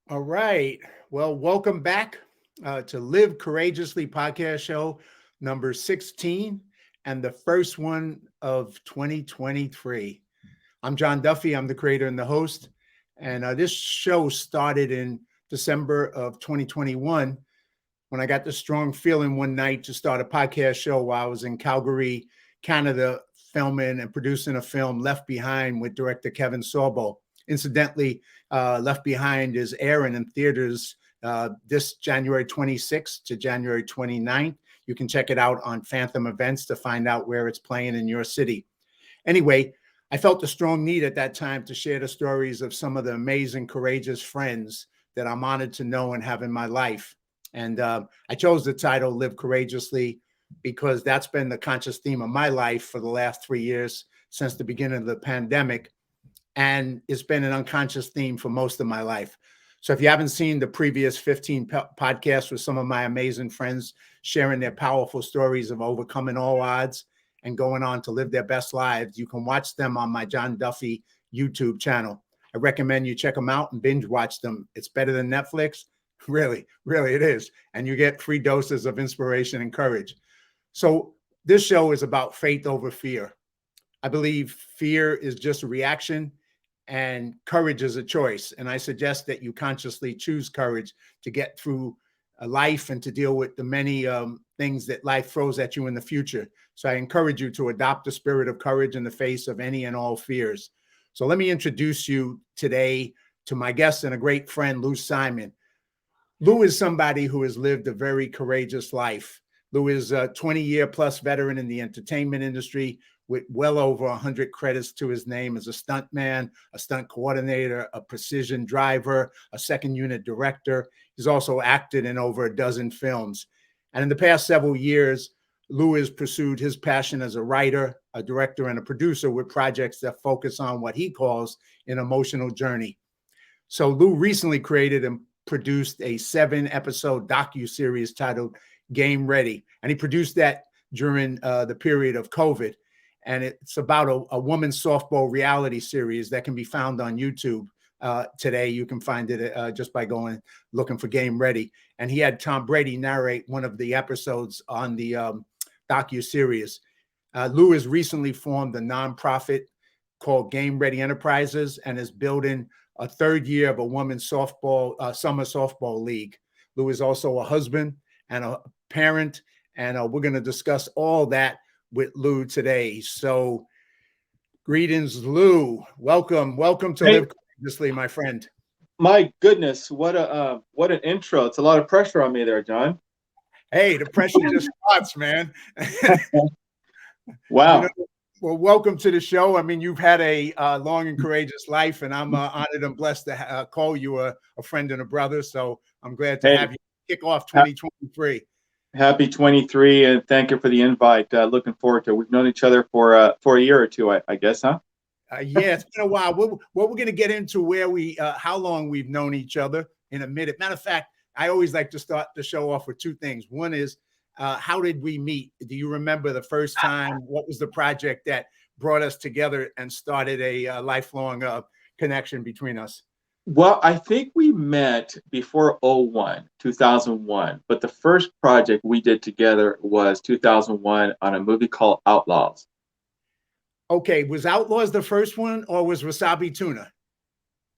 All right. Well, welcome back to Live Courageously podcast show number 16 and the first one of 2023. I'm John Duffy. I'm the creator and the host. And this show started in December of 2021 when I got the strong feeling one night to start a podcast show while I was in Calgary, Canada, filming and producing a film, Left Behind, with director Kevin Sorbo. Incidentally, Left Behind is airing in theaters this January 26th to January 29th. You can check it out on Phantom Events to find out where it's playing in your city. Anyway, I felt a strong need at that time to share the stories of some of the amazing, courageous friends that I'm honored to know and have in my life. And I chose the title Live Courageously because that's been the conscious theme of my life for the last 3 years since the beginning of the pandemic. And it's been an unconscious theme for most of my life. So if you haven't seen the previous 15 podcasts with some of my amazing friends sharing their powerful stories of overcoming all odds and going on to live their best lives, you can watch them on my John Duffy YouTube channel. I recommend you check them out and binge watch them. It's better than Netflix. Really, really it is. And you get free doses of inspiration and courage. So this show is about faith over fear. I believe fear is just a reaction and courage is a choice. And I suggest that you consciously choose courage to get through life and to deal with the many things that life throws at you in the future. So I encourage you to adopt the spirit of courage in the face of any and all fears. So let me introduce you today to my guest and a great friend, Lou Simon. Lou is somebody who has lived a very courageous life. Lou is a 20-year plus veteran in the entertainment industry with well over 100 credits to his name as a stuntman, a stunt coordinator, a precision driver, a second unit director. He's also acted in over a dozen films. And in the past several years, Lou has pursued his passion as a writer, a director, and a producer with projects that focus on what he calls an emotional journey. So Lou recently created and produced a 7-episode docuseries titled Game Ready. And he produced that during the period of COVID. And it's about a women's softball reality series that can be found on YouTube today. You can find it just by going looking for Game Ready. And he had Tom Brady narrate one of the episodes on the docuseries. Lou has recently formed a nonprofit called Game Ready Enterprises and is building a third year of a women's softball summer softball league. Lou is also a husband and a parent, and we're going to discuss all that with Lou today. So, greetings, Lou. Welcome to Hey, Live Courageously, my friend. my goodness, what an intro! It's a lot of pressure on me there, John. Hey, the pressure just starts, man. you know, Wow. well, welcome to the show. I mean, you've had a long and courageous life, and I'm honored and blessed to call you a friend and a brother. So I'm glad to Hey, have you kick off ha- 2023. happy 23, and thank you for the invite. Looking forward to it. We've known each other for a year or two, I guess, huh? Yeah, it's been a while. We're going to get into where how long we've known each other in a minute. Matter of fact, I always like to start the show off with two things. One is, how did we meet? Do you remember the first time? What was the project that brought us together and started a lifelong connection between us? Well, I think we met before 2001, but the first project we did together was 2001 on a movie called Outlaws. Okay, was Outlaws the first one, or was Wasabi Tuna?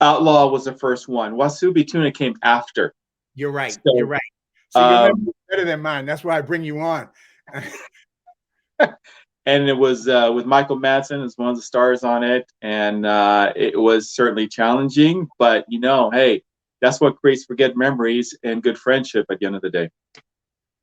Outlaw was the first one. Wasubi Tuna came after. You're right. You're So, right. See, your memory um, is better than mine. That's why I bring you on. and it was with Michael Madsen as one of the stars on it, and it was certainly challenging. But hey, that's what creates forget memories and good friendship at the end of the day.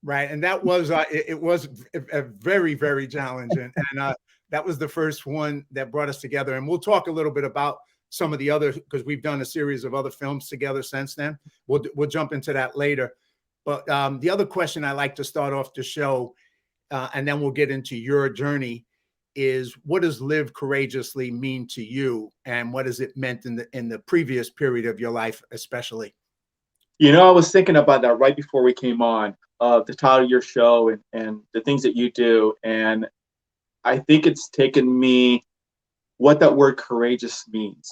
Right, and that was it was a very very challenging, and that was the first one that brought us together. And we'll talk a little bit about some of the other because we've done a series of other films together since then. We'll jump into that later. But the other question I like to start off the show, and then we'll get into your journey, is what does live courageously mean to you, and what has it meant in the previous period of your life, especially? I was thinking about that right before we came on, the title of your show and the things that you do, and I think it's taken me what that word courageous means.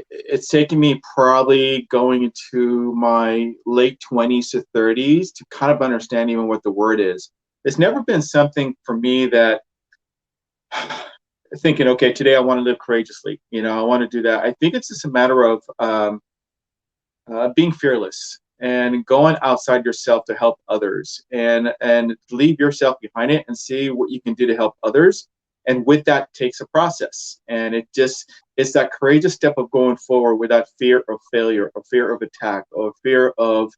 it's taken me probably going into my late 20s to 30s to kind of understand even what the word is. It's never been something for me that thinking, okay, today I want to live courageously. I want to do that. I think it's just a matter of being fearless and going outside yourself to help others, and leave yourself behind it and see what you can do to help others. And with that takes a process, and it's that courageous step of going forward without fear of failure, or fear of attack, or fear of,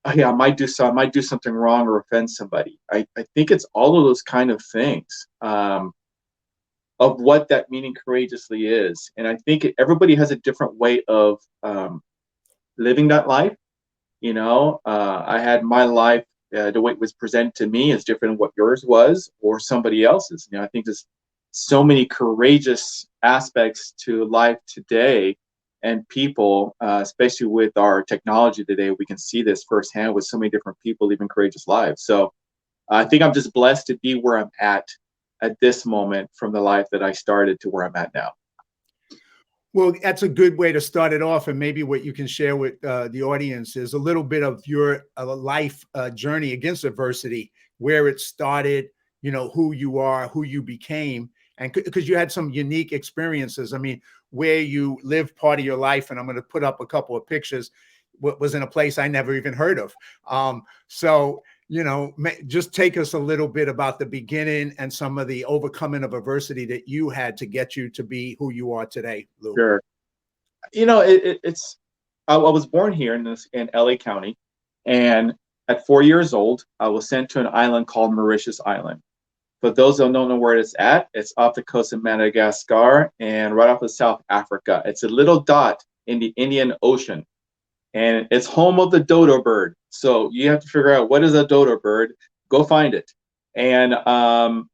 oh yeah, I might do something wrong or offend somebody. I think it's all of those kind of things, of what that meaning courageously is. And I think everybody has a different way of living that life. I had my life, the way it was presented to me is different than what yours was or somebody else's. I think there's so many courageous aspects to life today, and people, especially with our technology today, we can see this firsthand with so many different people living courageous lives. So I think I'm just blessed to be where I'm at this moment, from the life that I started to where I'm at now. Well, that's a good way to start it off. And maybe what you can share with the audience is a little bit of your life journey against adversity, where it started, who you are, who you became, and because you had some unique experiences. I mean, where you lived part of your life, and I'm going to put up a couple of pictures, was in a place I never even heard of. So, just take us a little bit about the beginning and some of the overcoming of adversity that you had to get you to be who you are today, Lou. Sure. I was born here in LA County, and at 4 years old, I was sent to an island called Mauritius Island. For those that don't know where it's at, it's off the coast of Madagascar and right off of South Africa. It's a little dot in the Indian Ocean, and it's home of the dodo bird. So you have to figure out, what is a dodo bird? Go find it. And to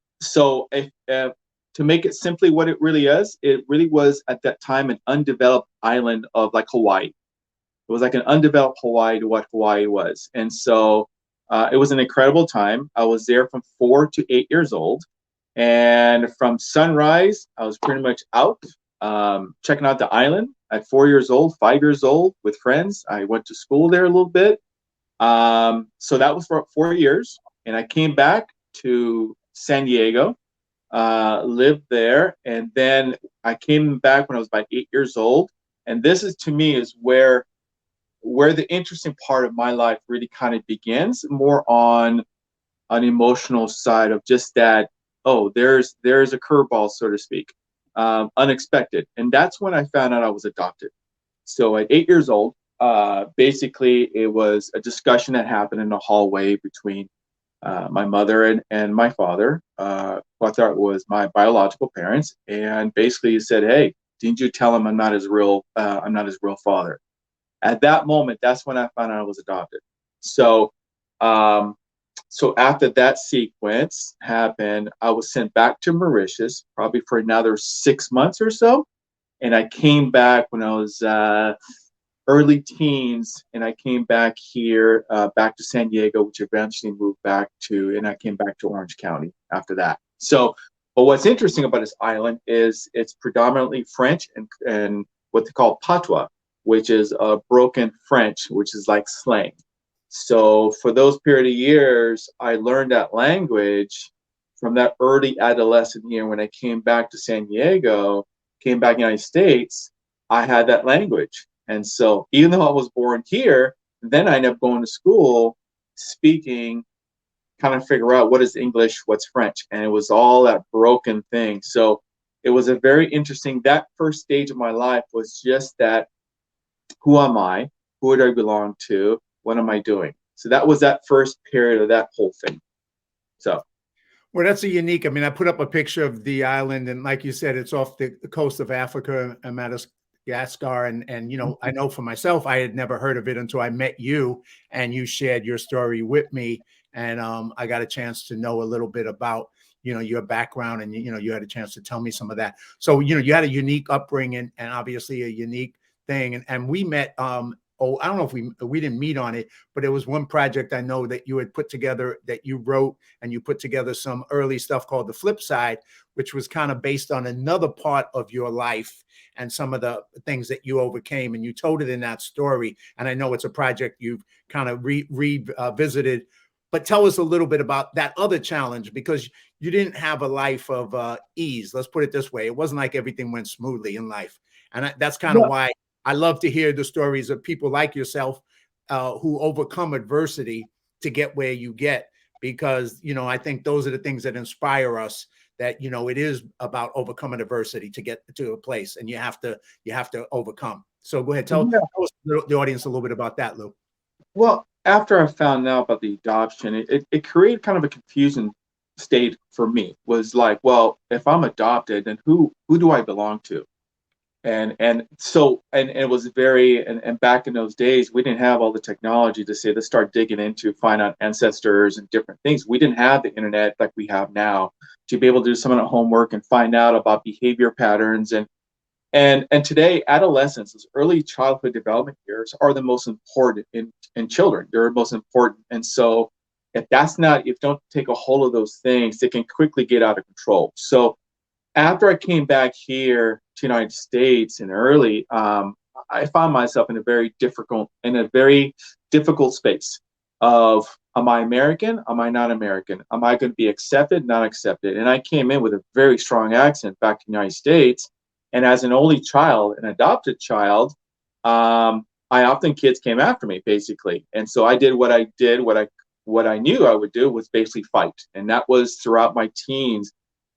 make it simply what it really is, it really was at that time an undeveloped island of like Hawaii. It was like an undeveloped Hawaii to what Hawaii was. And so it was an incredible time. I was there from 4 to 8 years old. And from sunrise, I was pretty much out checking out the island at 4 years old, 5 years old with friends. I went to school there a little bit. So that was for 4 years. And I came back to San Diego, lived there. And then I came back when I was about 8 years old. And this is, to me, is where the interesting part of my life really kind of begins, more on an emotional side of just that, oh, there's a curveball, so to speak, unexpected. And that's when I found out I was adopted. So at 8 years old, basically it was a discussion that happened in the hallway between my mother and my father, who I thought was my biological parents. And basically he said, hey, didn't you tell him I'm not his real father? At that moment, that's when I found out I was adopted. So after that sequence happened, I was sent back to Mauritius, probably for another 6 months or so. And I came back when I was early teens, and I came back here, back to San Diego, which eventually moved back to, and I came back to Orange County after that. So, but what's interesting about this island is it's predominantly French and what they call patois, which is broken French, which is like slang. So for those period of years, I learned that language from that early adolescent year. When I came back to San Diego, came back to the United States, I had that language. And so even though I was born here, then I ended up going to school speaking, kind of figure out what is English, what's French. And it was all that broken thing. So it was a very interesting, that first stage of my life was just that, who am I? Who do I belong to? What am I doing? So that was that first period of that whole thing. So. Well, that's a unique, I mean, I put up a picture of the island, and like you said, it's off the coast of Africa, Madagascar. And, I know for myself, I had never heard of it until I met you and you shared your story with me. And I got a chance to know a little bit about, your background, and, you had a chance to tell me some of that. So, you had a unique upbringing and obviously a unique thing. And we met oh, I don't know if we didn't meet on it, but it was one project I know that you had put together, that you wrote, and you put together some early stuff called The Flip Side, which was kind of based on another part of your life and some of the things that you overcame, and you told it in that story. And I know it's a project you've kind of revisited, but tell us a little bit about that other challenge, because you didn't have a life of ease. Let's put it this way. It wasn't like everything went smoothly in life. And that's kind of why I love to hear the stories of people like yourself who overcome adversity to get where you get, because, you know, I think those are the things that inspire us, that, you know, it is about overcoming adversity to get to a place, and you have to overcome. So go ahead, tell us, the audience, a little bit about that, Lou. Well, after I found out about the adoption, it created kind of a confusion state for me. Was like, well, if I'm adopted, then who do I belong to? And so it was very, and back in those days, we didn't have all the technology to say, let's start digging into, find out ancestors and different things. We didn't have the internet like we have now to be able to do some of the homework and find out about behavior patterns. And today, adolescence, those early childhood development years, are the most important in children. They're the most important. And so if you don't take a hold of those things, they can quickly get out of control. So after I came back here to the United States in early, I found myself in a very difficult space of, am I American? Am I not American? Am I going to be accepted, not accepted? And I came in with a very strong accent back to the United States. And as an only child, an adopted child, kids came after me, basically. And so I did what I did, what I knew I would do was basically fight. And that was throughout my teens,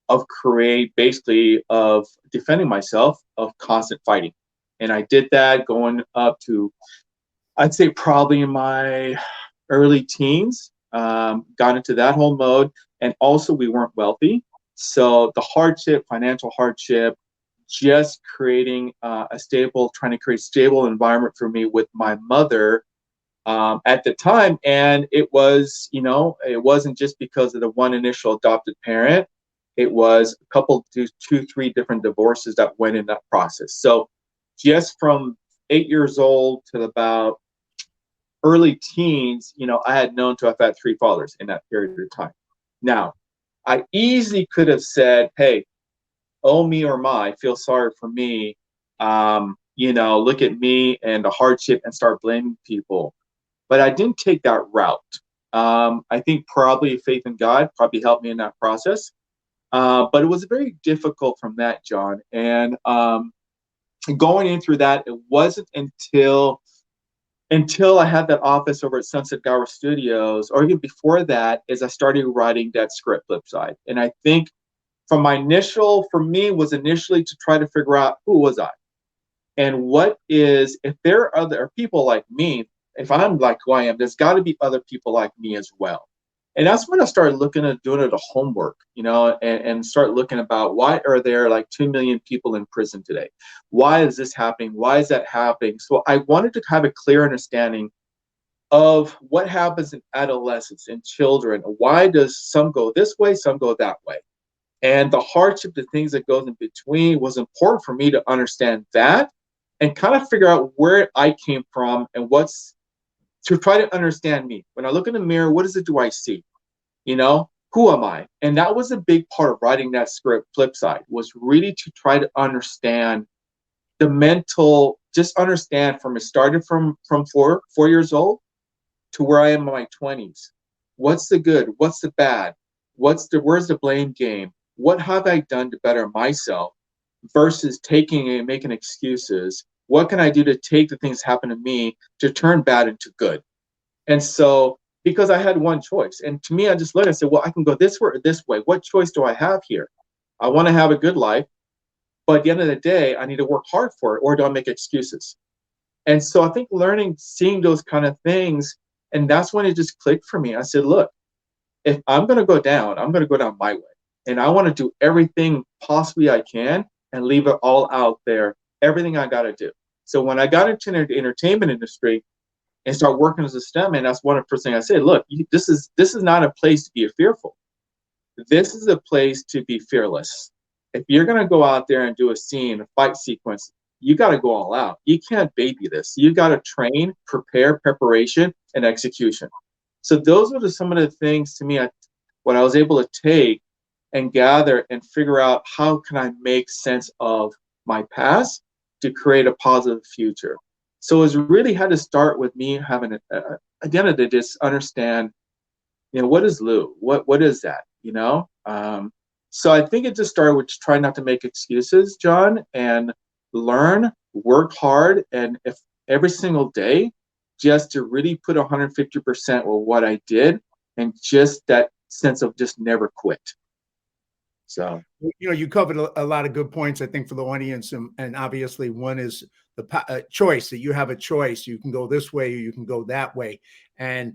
of defending myself, of constant fighting. And I did that going up to, I'd say probably in my early teens, got into that whole mode. And also we weren't wealthy. So the financial hardship, just trying to create a stable environment for me with my mother at the time. And it was, it wasn't just because of the one initial adopted parent. It was a couple, two, three different divorces that went in that process. So just from 8 years old to about early teens, I had known to have had 3 fathers in that period of time. Now, I easily could have said, hey, oh, me or my, feel sorry for me, look at me and the hardship, and start blaming people. But I didn't take that route. I think probably faith in God probably helped me in that process. But it was very difficult from that, John. And going in through that, it wasn't until I had that office over at Sunset Gower Studios, or even before that, is I started writing that script, Flip Side. And I think for me was initially to try to figure out, who was I? And if there are people like me, if I'm like who I am, there's got to be other people like me as well. And that's when I started looking at doing the homework, and start looking about, why are there like 2 million people in prison today? Why is this happening? Why is that happening? So I wanted to have a clear understanding of what happens in adolescence, in children. Why does some go this way, some go that way? And the hardship, the things that goes in between, was important for me to understand that, and kind of figure out where I came from, and to try to understand me. When I look in the mirror, what do I see? Who am I? And that was a big part of writing that script, Flip Side, was really to try to understand understand from it started from 4 years old to where I am in my 20s. What's the good? What's the bad? Where's the blame game? What have I done to better myself, versus taking and making excuses? What can I do to take the things that happen to me to turn bad into good? And so, because I had one choice, and to me, I just looked and said, well, I can go this way or this way. What choice do I have here? I want to have a good life, but at the end of the day, I need to work hard for it, or do I make excuses? And so I think seeing those kind of things, and that's when it just clicked for me. I said, look, if I'm going to go down, I'm going to go down my way. And I want to do everything possibly I can and leave it all out there, everything I got to do. So when I got into the entertainment industry and start working as a stuntman, that's one of the first things I said, look, this is not a place to be fearful. This is a place to be fearless. If you're going to go out there and do a scene, a fight sequence, you got to go all out. You can't baby this. You got to train, prepare, preparation, and execution. So those were some of the things to me, what I was able to take and gather and figure out how can I make sense of my past to create a positive future. So it really had to start with me having again to just understand, what is Lou? What is that? So I think it just started with trying not to make excuses, John, and learn, work hard, and if every single day, just to really put 150% with what I did, and just that sense of just never quit. So, you covered a lot of good points, I think, for the audience. And obviously one is the choice, that you have a choice. You can go this way or you can go that way. And,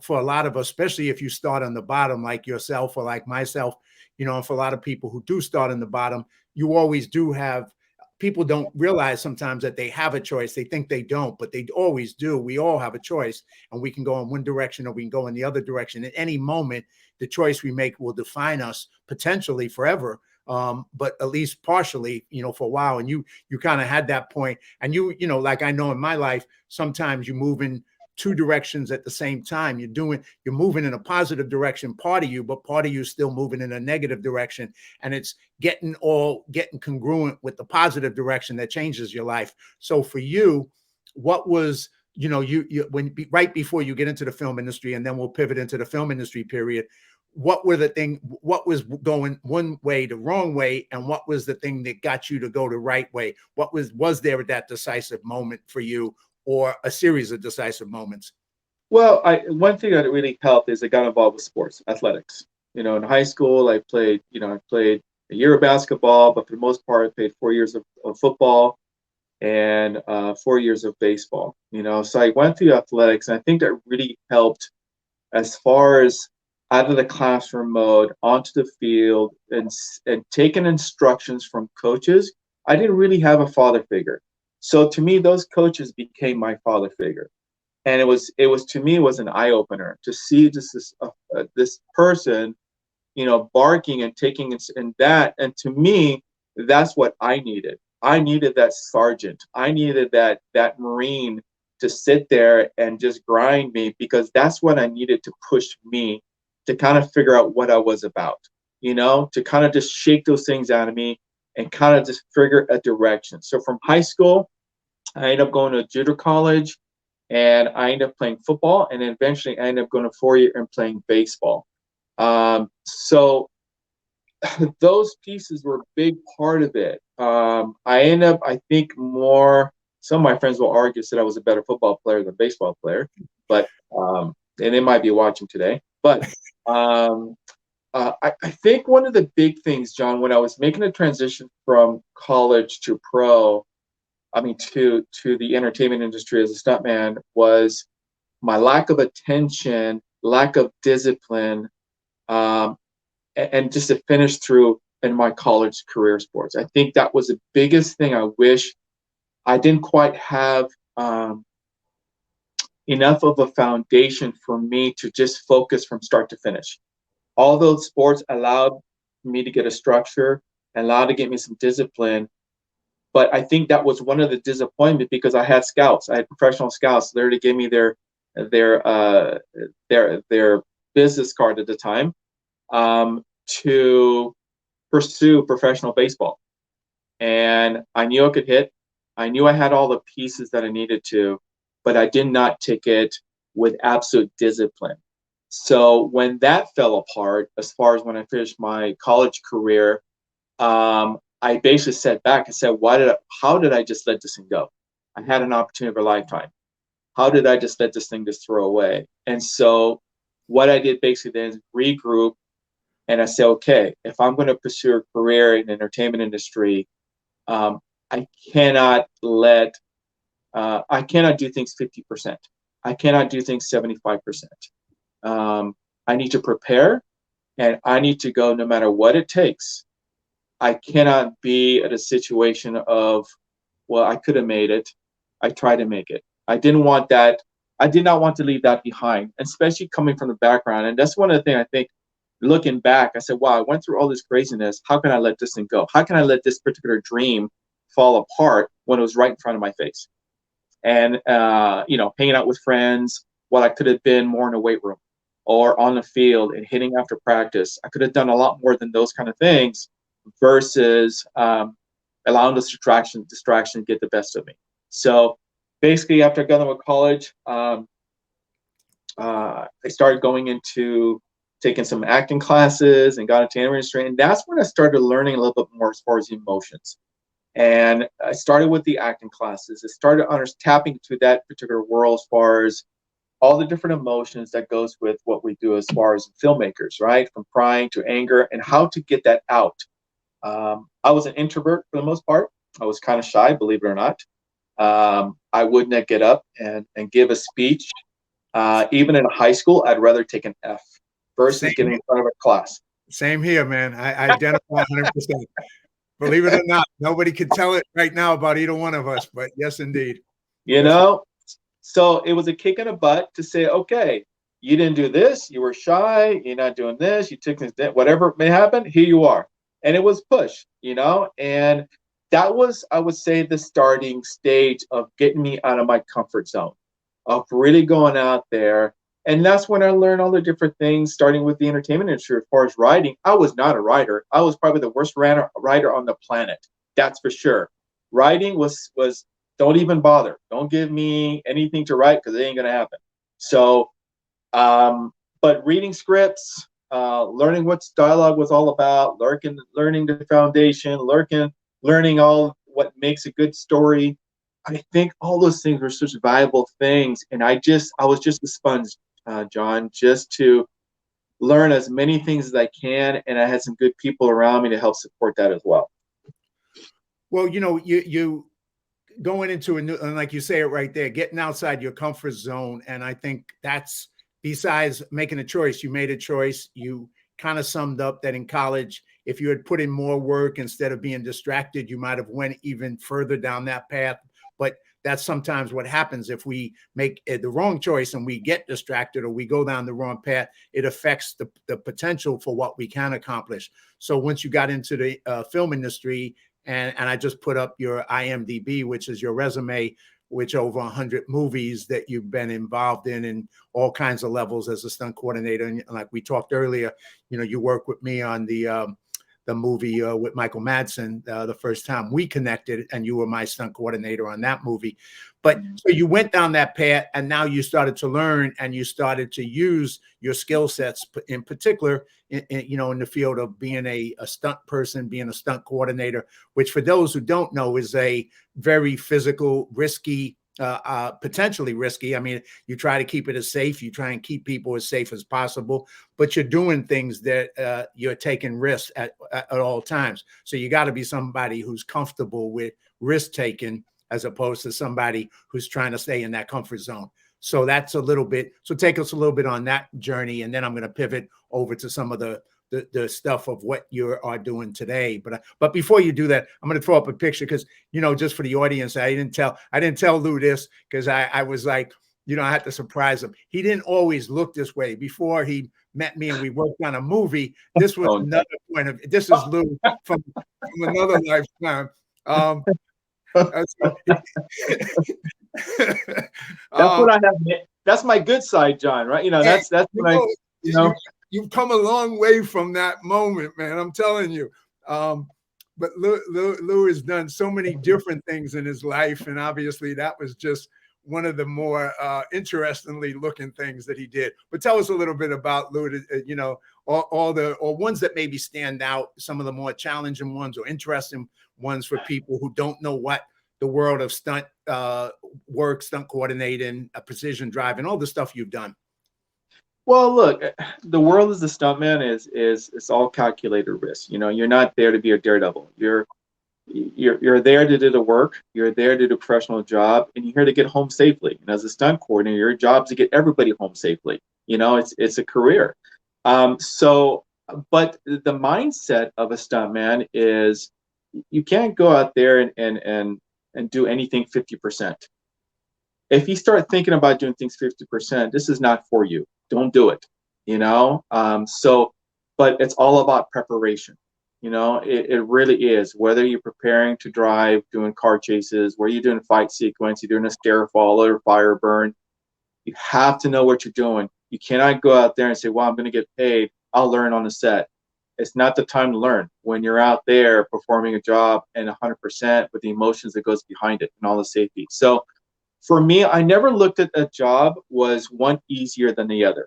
for a lot of us, especially if you start on the bottom, like yourself or like myself, and for a lot of people who do start on the bottom, you always do have, people don't realize sometimes that they have a choice. They think they don't, but they always do. We all have a choice, and we can go in one direction or we can go in the other direction. At any moment, the choice we make will define us potentially forever, but at least partially, for a while. And you kind of had that point. And like I know in my life, sometimes you move in two directions at the same time. You're moving in a positive direction, part of you, but part of you is still moving in a negative direction. And it's getting congruent with the positive direction that changes your life. So for you, what was, right before you get into the film industry, and then we'll pivot into the film industry period, what was going one way the wrong way, and what was the thing that got you to go the right way? Was there that decisive moment for you, or a series of decisive moments? Well, one thing that really helped is I got involved with sports, athletics. In high school, I played a year of basketball, but for the most part, I played 4 years of football and 4 years of baseball. So I went through athletics, and I think that really helped as far as out of the classroom mode onto the field and taking instructions from coaches. I didn't really have a father figure. So to me, those coaches became my father figure. And it was to me, it was an eye opener to see just this person, barking and taking it and that. And to me, that's what I needed. I needed that sergeant. I needed that Marine to sit there and just grind me, because that's what I needed to push me to kind of figure out what I was about, to kind of just shake those things out of me and kind of just figure a direction. So from high school, I ended up going to junior college, and I ended up playing football, and then eventually I ended up going to 4 year and playing baseball. So those pieces were a big part of it. I ended up, I think, some of my friends will argue that I was a better football player than baseball player, but and they might be watching today. But I think one of the big things, John, when I was making a transition from college to to the entertainment industry as a stuntman, was my lack of attention, lack of discipline, and just to finish through in my college career sports. I think that was the biggest thing. I wish I didn't quite have enough of a foundation for me to just focus from start to finish. All those sports allowed me to get a structure, allowed to get me some discipline. But I think that was one of the disappointments, because I had scouts. I had professional scouts there to give me their business card at the time, to pursue professional baseball. And I knew I could hit. I knew I had all the pieces that I needed to, but I did not take it with absolute discipline. So when that fell apart, as far as when I finished my college career, I basically sat back and said, how did I just let this thing go? I had an opportunity of a lifetime. How did I just let this thing just throw away? And so what I did basically then is regroup, and I said, okay, if I'm going to pursue a career in the entertainment industry, I cannot do things 50%. I cannot do things 75%. I need to prepare, and I need to go no matter what it takes. I cannot be at a situation of, well, I could have made it. I tried to make it. I didn't want that. I did not want to leave that behind, especially coming from the background. And that's one of the things I think, looking back, I said, wow, I went through all this craziness. How can I let this thing go? How can I let this particular dream fall apart when it was right in front of my face. And hanging out with friends, what I could have been more in a weight room or on the field and hitting after practice. I could have done a lot more than those kind of things versus allowing this distraction get the best of me. So basically, after I got done with college, I started going into taking some acting classes and got into industry. And that's when I started learning a little bit more as far as emotions. And I started with the acting classes. I started tapping into that particular world as far as all the different emotions that goes with what we do as far as filmmakers, right? From crying to anger and how to get that out. I was an introvert for the most part. I was kind of shy, believe it or not. I would not get up and give a speech. Even in high school, I'd rather take an F versus getting in front of a class. Same here, man. I identify 100%. Believe it or not, nobody can tell it right now about either one of us, but yes, indeed. So it was a kick in the butt to say, okay, you didn't do this, you were shy, you're not doing this, you took this, whatever may happen, here you are. And it was push, and that was, I would say, the starting stage of getting me out of my comfort zone, of really going out there. And that's when I learned all the different things, starting with the entertainment industry. As far as writing, I was not a writer. I was probably the worst writer on the planet. That's for sure. Writing was don't even bother. Don't give me anything to write because it ain't gonna happen. So, but reading scripts, learning what dialogue was all about, learning the foundation, learning all what makes a good story. I think all those things were such valuable things, and I was just a sponge, John, just to learn as many things as I can, and I had some good people around me to help support that as well. Well, you going into a new, and like you say it right there, getting outside your comfort zone, and I think that's, besides making a choice, you made a choice. You kind of summed up that in college, if you had put in more work instead of being distracted, you might have went even further down that path. But that's sometimes what happens if we make the wrong choice and we get distracted or we go down the wrong path. It affects the potential for what we can accomplish. So once you got into the film industry, and I just put up your IMDb, which is your resume, which over 100 movies that you've been involved in all kinds of levels as a stunt coordinator. And like we talked earlier, you worked with me on the movie with Michael Madsen, the first time we connected, and you were my stunt coordinator on that movie. But so you went down that path, and now you started to learn, and you started to use your skill sets, in particular, in the field of being a stunt person, being a stunt coordinator, which for those who don't know is a very physical, risky, potentially risky. I mean, you try to keep it as safe. You try and keep people as safe as possible, but you're doing things that you're taking risks at all times. So you got to be somebody who's comfortable with risk taking, as opposed to somebody who's trying to stay in that comfort zone. So that's a little bit. So take us a little bit on that journey, and then I'm going to pivot over to some of the stuff of what you are doing today. But before you do that, I'm going to throw up a picture because, just for the audience, I didn't tell Lou this because I was like, I had to surprise him. He didn't always look this way before he met me and we worked on a movie. This was another point of, this is Lou from another lifetime. That's what I have. That's my good side, John. Right? That's what You've come a long way from that moment, man. I'm telling you. But Lou has done so many different things in his life, and obviously that was just one of the more interestingly looking things that he did. But tell us a little bit about Lou. All the ones that maybe stand out, some of the more challenging ones or interesting ones for people who don't know what the world of stunt work, stunt coordinating, precision driving, all the stuff you've done. Well, look, the world as a stuntman is all calculated risk. You're not there to be a daredevil. You're there to do the work. You're there to do a professional job, and you're here to get home safely. And as a stunt coordinator, your job is to get everybody home safely. It's a career. But the mindset of a stuntman is you can't go out there and do anything 50%. If you start thinking about doing things 50%, this is not for you. Don't do it. But it's all about preparation. It really is. Whether you're preparing to drive, doing car chases, where you're doing a fight sequence, you're doing a stair fall or fire burn, you have to know what you're doing. You cannot go out there and say, well, I'm going to get paid. I'll learn on the set. It's not the time to learn when you're out there performing a job and 100% with the emotions that goes behind it and all the safety. So for me, I never looked at a job was one easier than the other.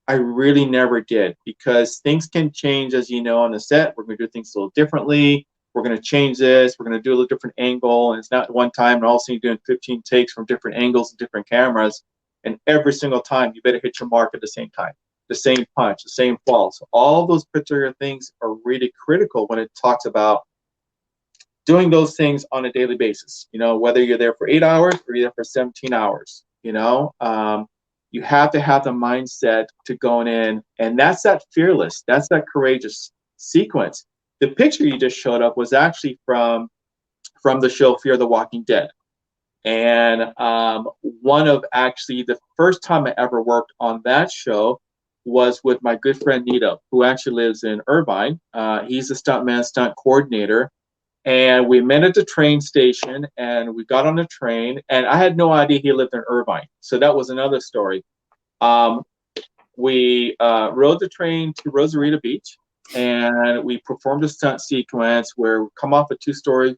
I really never did, because things can change, as you know, on the set. We're going to do things a little differently. We're going to change this. We're going to do a little different angle. And it's not one time and all of a sudden you're doing 15 takes from different angles and different cameras. And every single time you better hit your mark at the same time, the same punch, the same fall. So all those particular things are really critical when it talks about doing those things on a daily basis. Whether you're there for 8 hours or you're there for 17 hours, you have to have the mindset to going in, and that's that fearless, that's that courageous sequence. The picture you just showed up was actually from the show Fear the Walking Dead. And one of actually the first time I ever worked on that show was with my good friend Nito, who actually lives in Irvine. He's a stuntman, stunt coordinator. And we met at the train station, and we got on the train, and I had no idea he lived in Irvine. So that was another story. We rode the train to Rosarita Beach, and we performed a stunt sequence where we come off a two-story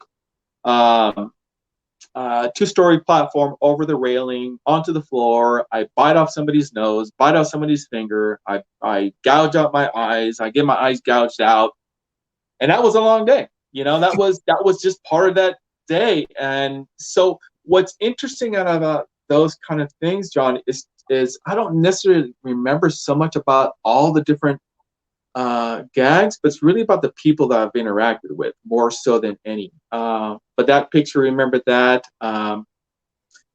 platform over the railing onto the floor. I bite off somebody's nose, bite off somebody's finger. I gouge out my eyes. I get my eyes gouged out, and that was a long day. That was just part of that day. And so what's interesting about those kind of things, John, is I don't necessarily remember so much about all the different gags, but it's really about the people that I've interacted with more so than any. But that picture, remember that.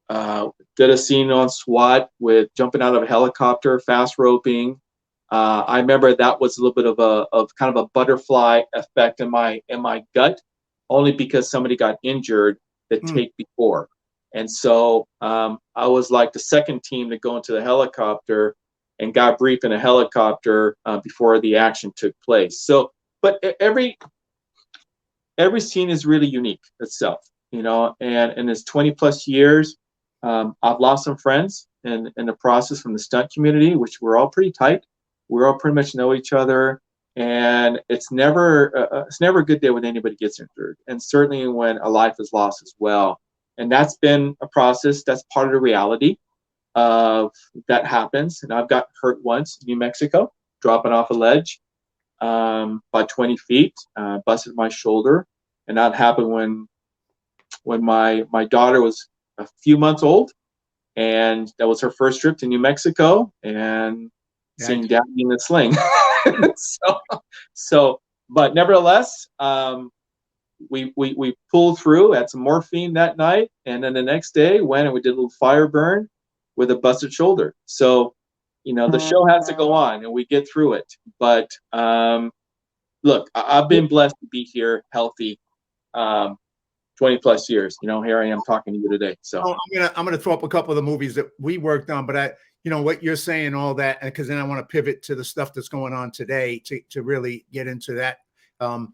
Did a scene on SWAT with jumping out of a helicopter, fast roping. I remember that was a little bit of kind of a butterfly effect in my gut, only because somebody got injured the take before. And so I was like the second team to go into the helicopter and got briefed in a helicopter before the action took place. So, but every scene is really unique itself, and in its 20 plus years, I've lost some friends in the process from the stunt community, which we're all pretty tight. We all pretty much know each other, and it's never a good day when anybody gets injured, and certainly when a life is lost as well. And that's been a process. That's part of the reality of that happens. And I've got hurt once in New Mexico, dropping off a ledge by 20 feet, busted my shoulder, and that happened when my daughter was a few months old, and that was her first trip to New Mexico, and seeing Daddy in the sling. But nevertheless, we pulled through, had some morphine that night, and then the next day went and we did a little fire burn with a busted shoulder. So, the show has to go on, and we get through it. But look, I've been blessed to be here, healthy, 20 plus years. Here I am talking to you today. So I'm gonna throw up a couple of the movies that we worked on, but what you're saying, all that, because then I want to pivot to the stuff that's going on today to really get into that. But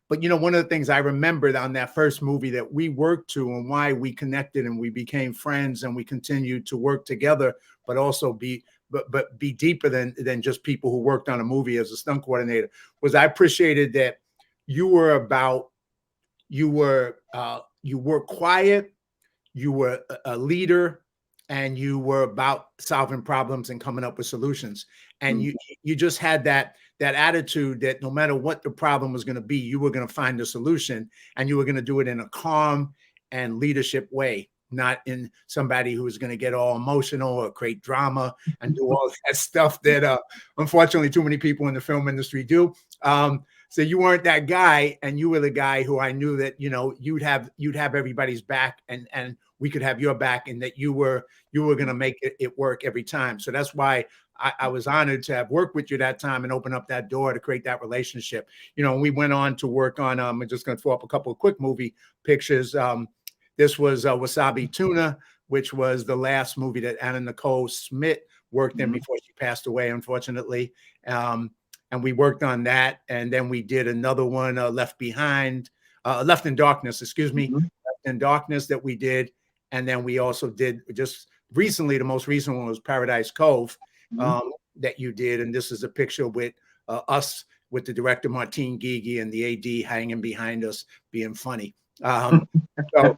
one of the things I remembered on that first movie that we worked to, and why we connected and we became friends and we continued to work together, but also be deeper than just people who worked on a movie as a stunt coordinator, was I appreciated that you were quiet, you were a leader, and you were about solving problems and coming up with solutions. And you just had that attitude that no matter what the problem was going to be, you were going to find a solution, and you were going to do it in a calm and leadership way, not in somebody who was going to get all emotional or create drama and do all that stuff that unfortunately too many people in the film industry do. So you weren't that guy, and you were the guy who I knew that you'd have everybody's back, and we could have your back, and that you were going to make it work every time. So that's why I was honored to have worked with you that time and open up that door to create that relationship. We went on to work on. I'm just going to throw up a couple of quick movie pictures. This was Wasabi Tuna, which was the last movie that Anna Nicole Smith worked in before she passed away, unfortunately. and we worked on that. And then we did another one, Left Behind, Left in Darkness, excuse me, Mhm. Left in Darkness that we did. And then we also did just recently, the most recent one was Paradise Cove, Mhm. that you did. And this is a picture with us, with the director Martine Gigi and the AD hanging behind us being funny. So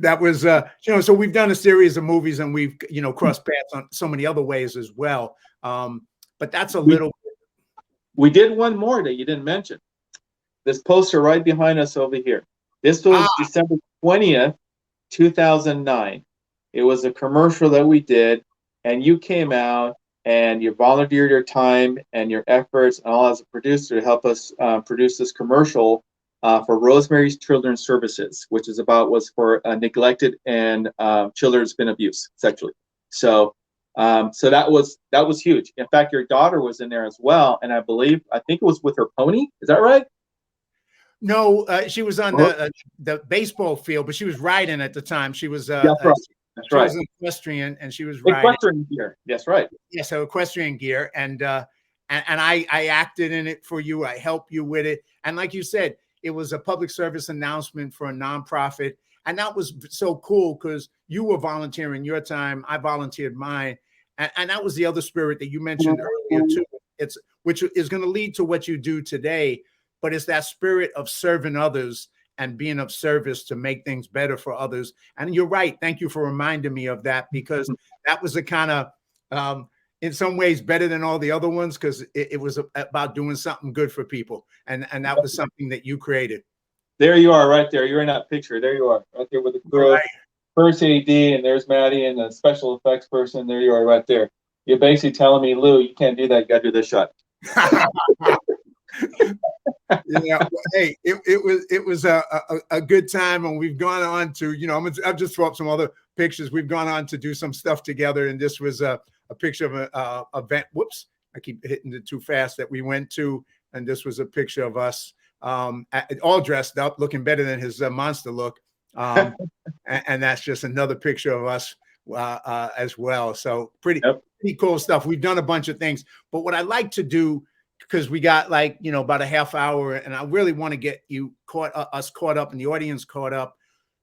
that was, so we've done a series of movies, and we've, crossed paths on so many other ways as well. But that's a We little. we did one more that you didn't mention. This poster right behind us over here. This Ah, was December 20th, 2009. It was a commercial that we did, and you came out and you volunteered your time and your efforts and all as a producer to help us produce this commercial for Rosemary's Children's Services, which was for neglected and children who's been abused sexually. So so that was huge. In fact, your daughter was in there as well, and I think it was with her pony. Is that right? no, she was on Uh-huh. the baseball field, but she was riding at the time. She was That's right. That's she right. was an equestrian, and she was riding. Equestrian gear. That's right. Yeah, so equestrian gear, and I acted in it for you. I helped you with it, and like you said, it was a public service announcement for a nonprofit, and that was so cool because you were volunteering your time, I volunteered mine, and that was the other spirit that you mentioned earlier too. It's which is going to lead to what you do today, but it's that spirit of serving others and being of service to make things better for others. And you're right. Thank you for reminding me of that, because that was the kind of um, in some ways better than all the other ones, because it was about doing something good for people, and that was something that you created. There you are, right there. You're in that picture. There you are, right there with the crew. First AD, and there's Maddie and the special effects person. There you are, right there. You're basically telling me, Lou, you can't do that. You got to do this shot. Yeah, hey, it was a good time, and we've gone on to, I've just throw up some other pictures. We've gone on to do some stuff together, and this was a picture of a event. Whoops, I keep hitting it too fast, that we went to, and this was a picture of us all dressed up, looking better than his monster look, and that's just another picture of us as well. So pretty Yep. pretty cool stuff. We've done a bunch of things, but what I like to do, because we got about a half hour, and I really want to get us caught up, and the audience caught up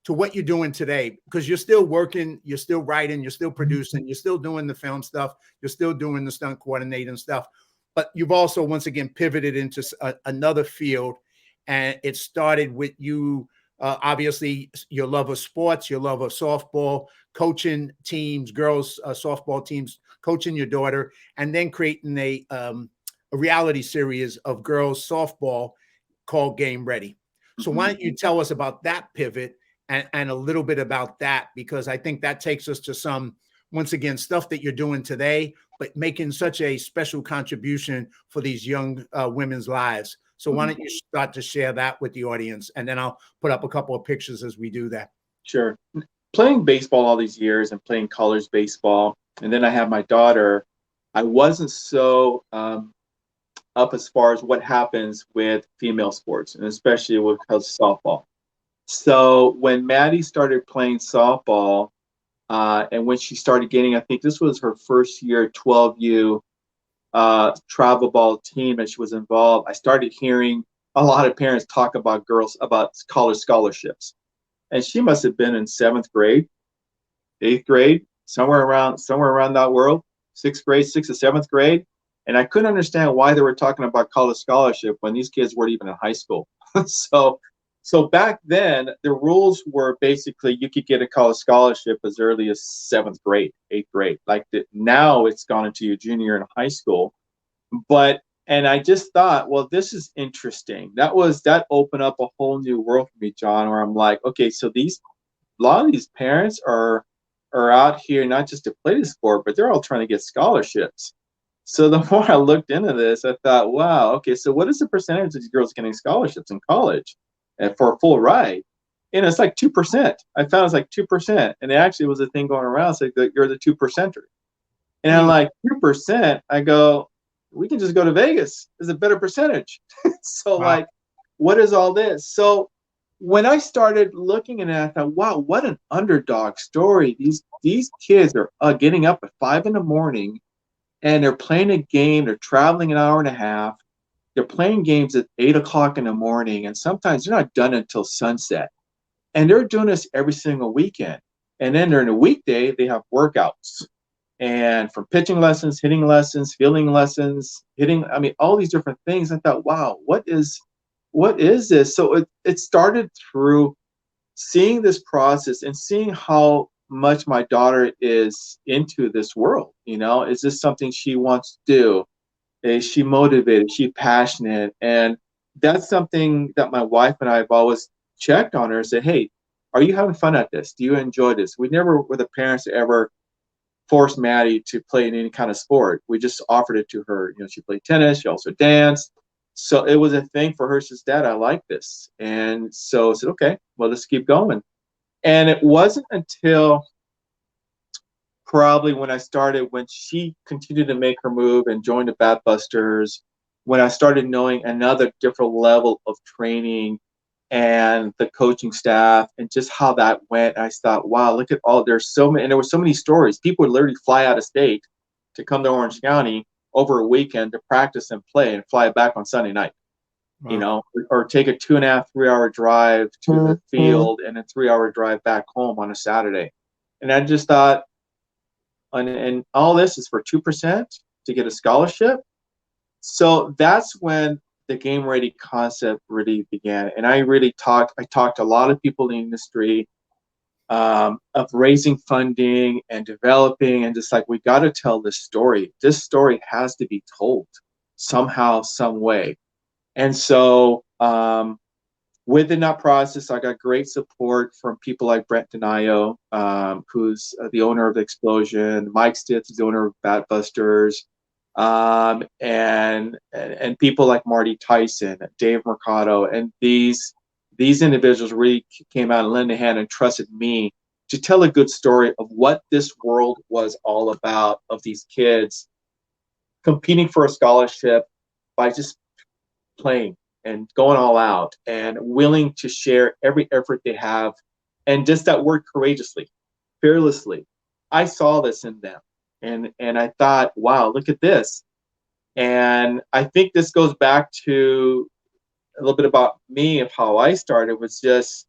to what you're doing today, because you're still working, you're still writing, you're still producing, you're still doing the film stuff, you're still doing the stunt coordinating stuff, but you've also once again pivoted into another field, and it started with you. Obviously, your love of sports, your love of softball, coaching teams, girls softball teams, coaching your daughter, and then creating a reality series of girls softball called Game Ready. So why don't you tell us about that pivot, and a little bit about that, because I think that takes us to some, once again, stuff that you're doing today, but making such a special contribution for these young women's lives. So why don't you start to share that with the audience, and then I'll put up a couple of pictures as we do that. Sure. Playing baseball all these years and playing college baseball, and then I have my daughter. I wasn't so up as far as what happens with female sports, and especially with softball. So when Maddie started playing softball, and when she started getting, I think this was her first year, 12U travel ball team, and she was involved, I started hearing a lot of parents talk about college scholarships. And she must have been in 7th grade, 8th grade, somewhere around that world, 6th grade, 6th to 7th grade. And I couldn't understand why they were talking about college scholarship when these kids weren't even in high school. So back then, the rules were basically you could get a college scholarship as early as 7th grade, 8th grade. Now it's gone into your junior year in high school. And I just thought, well, this is interesting. That opened up a whole new world for me, John, where I'm like, okay, so a lot of these parents are out here not just to play the sport, but they're all trying to get scholarships. So the more I looked into this, I thought, wow, okay, so what is the percentage of these girls getting scholarships in college and for a full ride? And it's like 2%. I found it's like 2%. And it actually was a thing going around saying that you're the 2%er. And I'm like, 2%? I go, we can just go to Vegas. There's a better percentage. So Wow. what is all this? So when I started looking at it, I thought, wow, what an underdog story. These kids are getting up at 5 a.m. and they're playing a game. They're traveling an hour and a half. they're playing games at 8 o'clock in the morning, and sometimes they're not done until sunset. And they're doing this every single weekend. And then during the weekday, they have workouts, and from pitching lessons, hitting lessons, fielding lessons, I mean, all these different things. I thought, wow, what is this? So it started through seeing this process and seeing how much my daughter is into this world. Is this something she wants to do? Is she motivated? Is she passionate? And that's something that my wife and I have always checked on her and said, hey, are you having fun at this? Do you enjoy this? We never were the parents to ever force Maddie to play in any kind of sport. We just offered it to her. She played tennis. She also danced. So it was a thing for her. She says, Dad, I like this. And so I said, okay, well, let's keep going. And it wasn't until probably when she continued to make her move and joined the Bat Busters, when I started knowing another different level of training and the coaching staff and just how that went. I thought, wow, look at there's so many, and there were so many stories. People would literally fly out of state to come to Orange County over a weekend to practice and play and fly back on Sunday night. Wow. Or take a 2.5, 3-hour drive to the field and a 3-hour drive back home on a Saturday. And I just thought, and all this is for 2% to get a scholarship. So that's when the Game Ready concept really began. And I talked to a lot of people in the industry of raising funding and developing, and just like, we got to tell this story. This story has to be told somehow, some way. And so within that process, I got great support from people like Brent Denayo, who's the owner of The Explosion, Mike Stitz is the owner of Bat Busters, and people like Marty Tyson, Dave Mercado, and these individuals really came out and lent a hand and trusted me to tell a good story of what this world was all about, of these kids competing for a scholarship by just playing and going all out and willing to share every effort they have. And just that word, courageously, fearlessly, I saw this in them. And I thought, wow, look at this. And I think this goes back to a little bit about me, of how I started, was just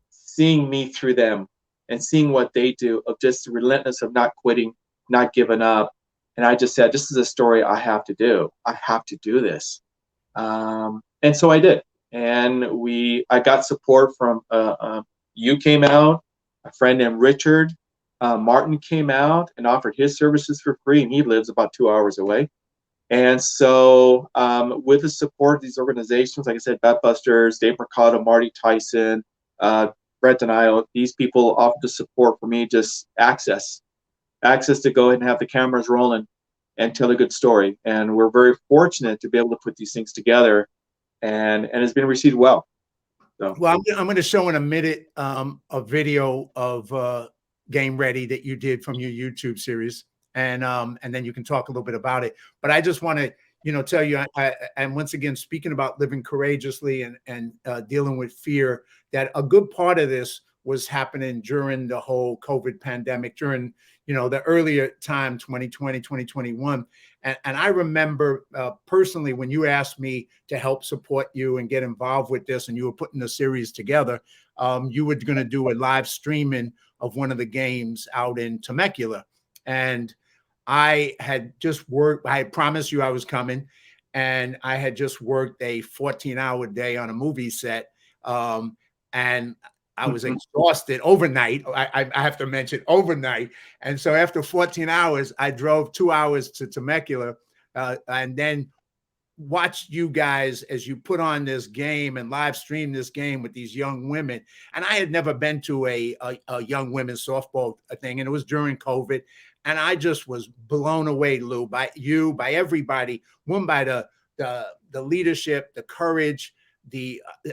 seeing me through them and seeing what they do, of just the relentless of not quitting, not giving up. And I just said, this is a story I have to do. I have to do this. And so I did. And I got support from, you came out, a friend named Richard Martin came out and offered his services for free, and he lives about 2 hours away. And so with the support of these organizations, like I said, Bat Busters, Dave Mercado, Marty Tyson, Brett Denayo, these people offered the support for me, just access to go ahead and have the cameras rolling and tell a good story. And we're very fortunate to be able to put these things together, and it's been received well. So. Well, I'm going to show in a minute a video of Game Ready that you did from your YouTube series, and then you can talk a little bit about it. But I just want to, tell you, and once again, speaking about living courageously and dealing with fear, that a good part of this was happening during the whole COVID pandemic, during, the earlier time, 2020, 2021. And I remember personally, when you asked me to help support you and get involved with this, and you were putting the series together, you were going to do a live streaming of one of the games out in Temecula. And I had just worked, I had promised you I was coming, and I had just worked a 14-hour day on a movie set. And I was exhausted overnight. I have to mention overnight. And so after 14 hours, I drove 2 hours to Temecula and then watched you guys as you put on this game and live stream this game with these young women. And I had never been to a young women's softball thing, and it was during COVID. And I just was blown away, Lou, by you, by everybody, one, by the leadership, the courage,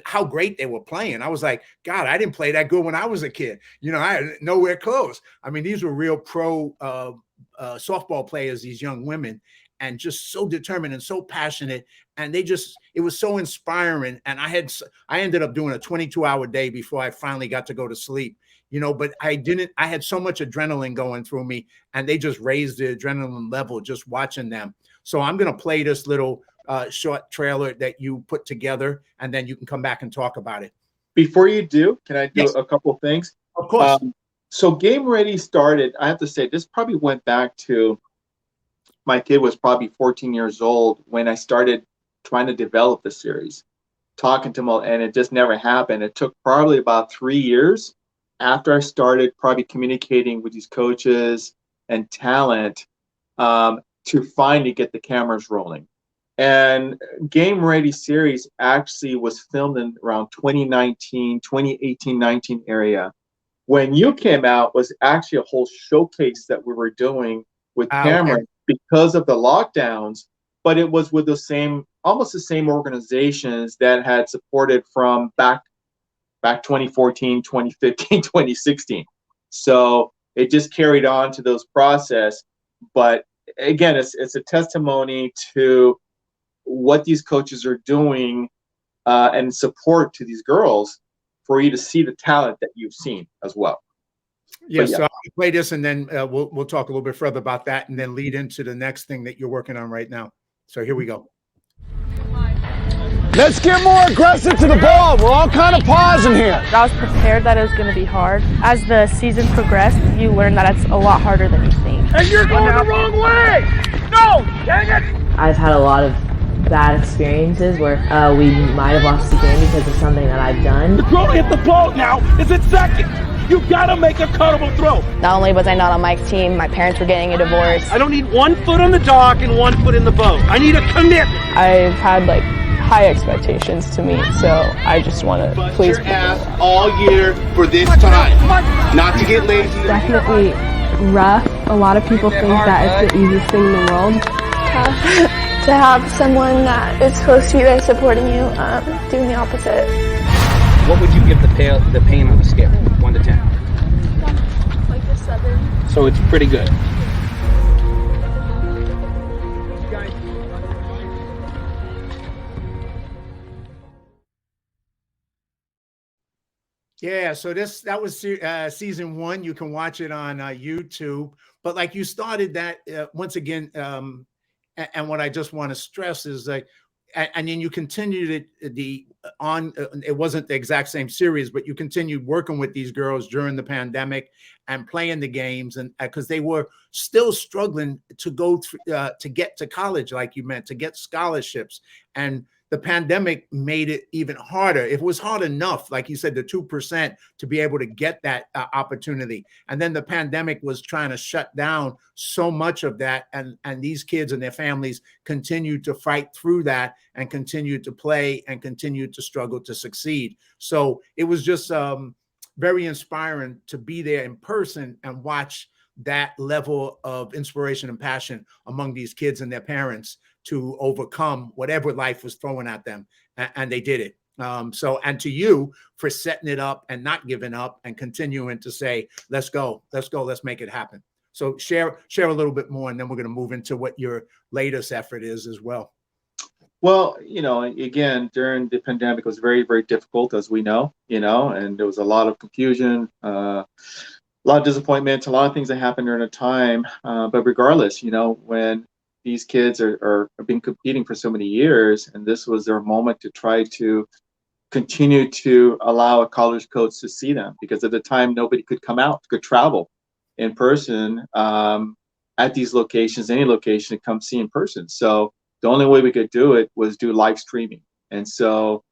how great they were playing. I was like, God, I didn't play that good when I was a kid. I had nowhere close. I mean, these were real pro softball players, these young women, and just so determined and so passionate. And it was so inspiring. And I ended up doing a 22-hour day before I finally got to go to sleep, but I had so much adrenaline going through me, and they just raised the adrenaline level just watching them. So I'm going to play this little short trailer that you put together, and then you can come back and talk about it. Before you do, can I do Yes, a couple of things? of course. So Game Ready started, I have to say, this probably went back to my kid was probably 14 years old when I started trying to develop the series, talking to him, and it just never happened. It took probably about 3 years after I started probably communicating with these coaches and talent to finally get the cameras rolling. And Game Ready series actually was filmed in around 2019, 2018, 19 area. When you came out was actually a whole showcase that we were doing with cameras because of the lockdowns, but it was with the same, almost the same organizations that had supported from back 2014, 2015, 2016. So it just carried on to those process. But again, it's a testimony to what these coaches are doing and support to these girls for you to see the talent that you've seen as well. Yes, yeah. So I'll play this, and then we'll talk a little bit further about that, and then lead into the next thing that you're working on right now. So here we go. Let's get more aggressive to the ball. We're all kind of pausing here. I was prepared that it was going to be hard. As the season progressed, you learn that it's a lot harder than you think. And you're going the wrong way! No! Dang it! I've had a lot of bad experiences where we might have lost the game because of something that I've done. The throw hit the ball now is it second. You gotta make a cuttable throw. Not only was I not on Mike's team, my parents were getting a divorce. I don't need 1 foot on the dock and 1 foot in the boat. I need a commitment. I've had like high expectations to meet, so I just want to please your ass all year for this time. Not to get lazy. Definitely rough. A lot of people think that it's the easiest thing in the world. To have someone that is close to you that's supporting you, doing the opposite. What would you give the pain on a scale, 1 to 10? Like a 7. So it's pretty good. Yeah, so that was season 1. You can watch it on YouTube. But like you started that once again, and what I just want to stress is like, and then you continued it it wasn't the exact same series, but you continued working with these girls during the pandemic and playing the games, and because they were still struggling to go to get to college, like you meant, to get scholarships. And the pandemic made it even harder. It was hard enough, like you said, the 2% to be able to get that opportunity. And then the pandemic was trying to shut down so much of that. And these kids and their families continued to fight through that and continued to play and continued to struggle to succeed. So it was just very inspiring to be there in person and watch that level of inspiration and passion among these kids and their parents to overcome whatever life was throwing at them. And they did it. And to you for setting it up and not giving up and continuing to say, let's go, let's make it happen. So share a little bit more, and then we're going to move into what your latest effort is as well. Well, again, during the pandemic, it was very, very difficult, as we know, and there was a lot of confusion, a lot of disappointment, a lot of things that happened during the time. But regardless, when these kids are been competing for so many years, and this was their moment to try to continue to allow a college coach to see them, because at the time nobody could come out, could travel in person at these locations, any location, to come see in person. So the only way we could do it was do live streaming. And so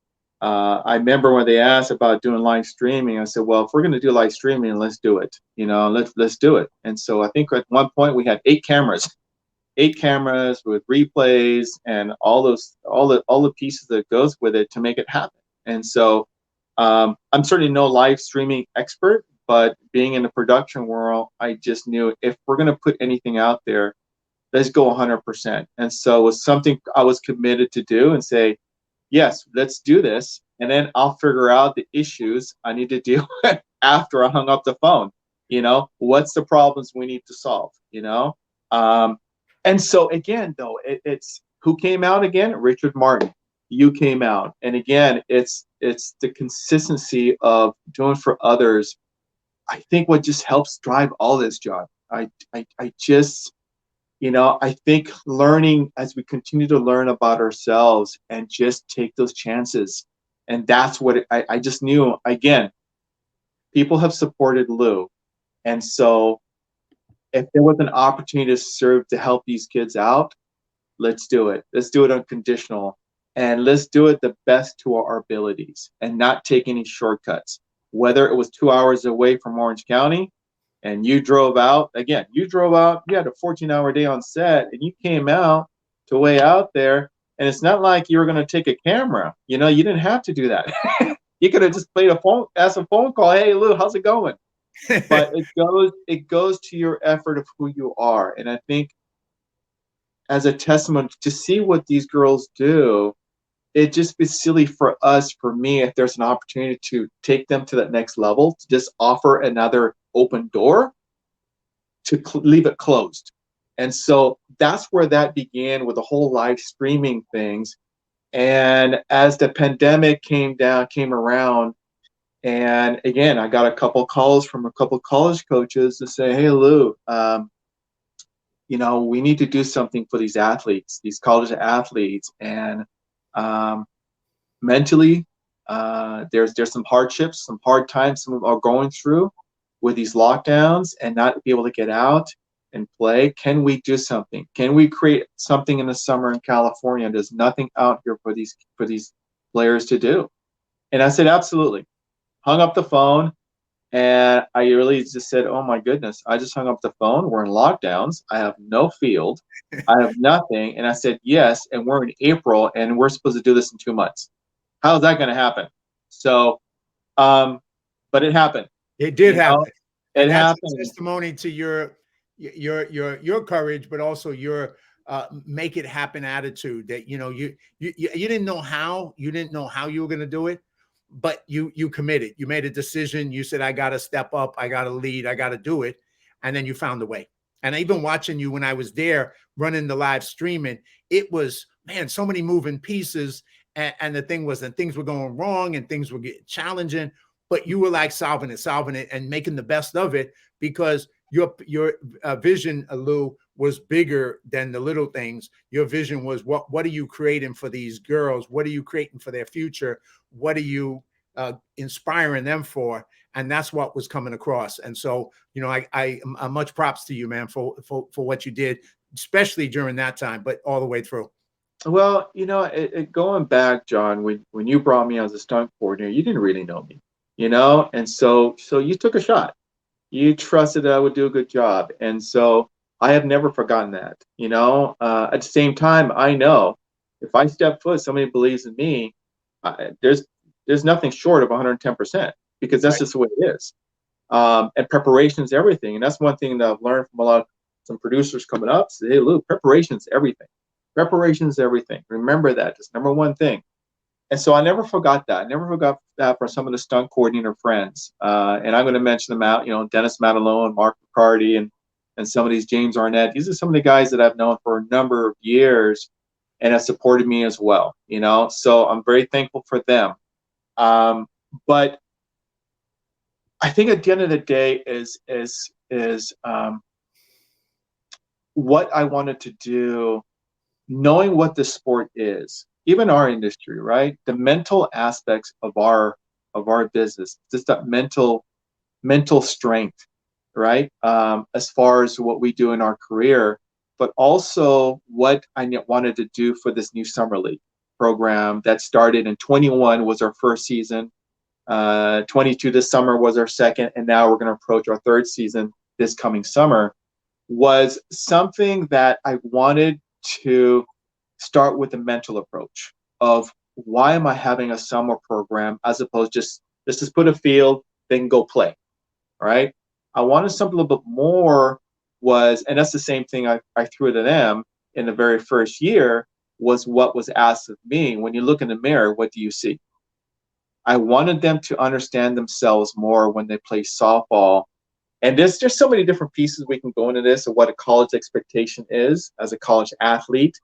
I remember when they asked about doing live streaming, I said, well, if we're going to do live streaming, let's do it. Let's do it. And so I think at one point we had 8 cameras with replays and all the pieces that goes with it to make it happen. And so I'm certainly no live streaming expert, but being in the production world, I just knew if we're going to put anything out there, let's go 100%. And so it was something I was committed to do and say, yes, let's do this. And then I'll figure out the issues I need to deal with after I hung up the phone. What's the problems we need to solve, And so again, though, it's who came out again? Richard Martin. You came out, and again, it's the consistency of doing for others. I think what just helps drive all this, John. I just, I think learning as we continue to learn about ourselves and just take those chances. And that's what I just knew. Again, people have supported Lou. And so if there was an opportunity to serve to help these kids out, let's do it. Let's do it unconditional. And let's do it the best to our abilities and not take any shortcuts. Whether it was 2 hours away from Orange County and you drove out, again, you had a 14-hour day on set and you came out to way out there. And it's not like you were going to take a camera. You didn't have to do that. You could have just asked a phone call. Hey, Lou, how's it going? But it goes to your effort of who you are. And I think as a testament to see what these girls do, it'd just be silly for me, if there's an opportunity to take them to that next level, to just offer another open door, to leave it closed. And so that's where that began, with the whole live streaming things. And as the pandemic came around, and again, I got a couple calls from a couple college coaches to say, hey, Lou, we need to do something for these athletes, these college athletes. And mentally, there's some hardships, some hard times some of them are going through with these lockdowns and not be able to get out and play. Can we do something? Can we create something in the summer in California? There's nothing out here for these players to do. And I said, absolutely. Hung up the phone, and I really just said, oh my goodness, I just hung up the phone. We're in lockdowns. I have no field. I have nothing. And I said, yes, and we're in April, and we're supposed to do this in 2 months. How is that going to happen? So, but it happened. It did happen. It happened. Testimony to your courage, but also your make it happen attitude. That you didn't know how you were going to do it, but you committed. You made a decision. You said, I got to step up. I got to lead. I got to do it. And then you found a way. And even watching you when I was there running the live streaming, it was, man, so many moving pieces. And the thing was that things were going wrong and things were getting challenging, but you were like solving it and making the best of it, because your vision, Lou, was bigger than the little things. Your vision was, what are you creating for these girls? What are you creating for their future? What are you inspiring them for? And that's what was coming across. And so, I much props to you, man, for what you did, especially during that time, but all the way through. Well, going back, John, when you brought me as a stunt coordinator, you didn't really know me, and so you took a shot. You trusted that I would do a good job. And so I have never forgotten that, at the same time, I know if I step foot, somebody believes in me, there's nothing short of 110%, because that's just the way it is. And preparation is everything. And that's one thing that I've learned from some producers coming up. Say, hey, Lou, preparation is everything. Preparation is everything. Remember that. It's number one thing. And so I never forgot that. I never forgot that for some of the stunt coordinator friends. And I'm going to mention them out, Dennis Matalone, Mark McCarty, and some of these James Arnett. These are some of the guys that I've known for a number of years and have supported me as well, So I'm very thankful for them. But I think at the end of the day is what I wanted to do, knowing what the sport is, even our industry, right? The mental aspects of our business, just that mental strength, right? As far as what we do in our career, but also what I wanted to do for this new summer league program that started in 21 was our first season. 22 this summer was our second, and now we're going to approach our third season this coming summer. Was something that I wanted to start with the mental approach of, why am I having a summer program as opposed to let's just put a field, then go play, right? I wanted something a little bit more, and that's the same thing I threw to them in the very first year, was what was asked of me. When you look in the mirror, what do you see? I wanted them to understand themselves more when they play softball. And there's so many different pieces we can go into this, of what a college expectation is as a college athlete,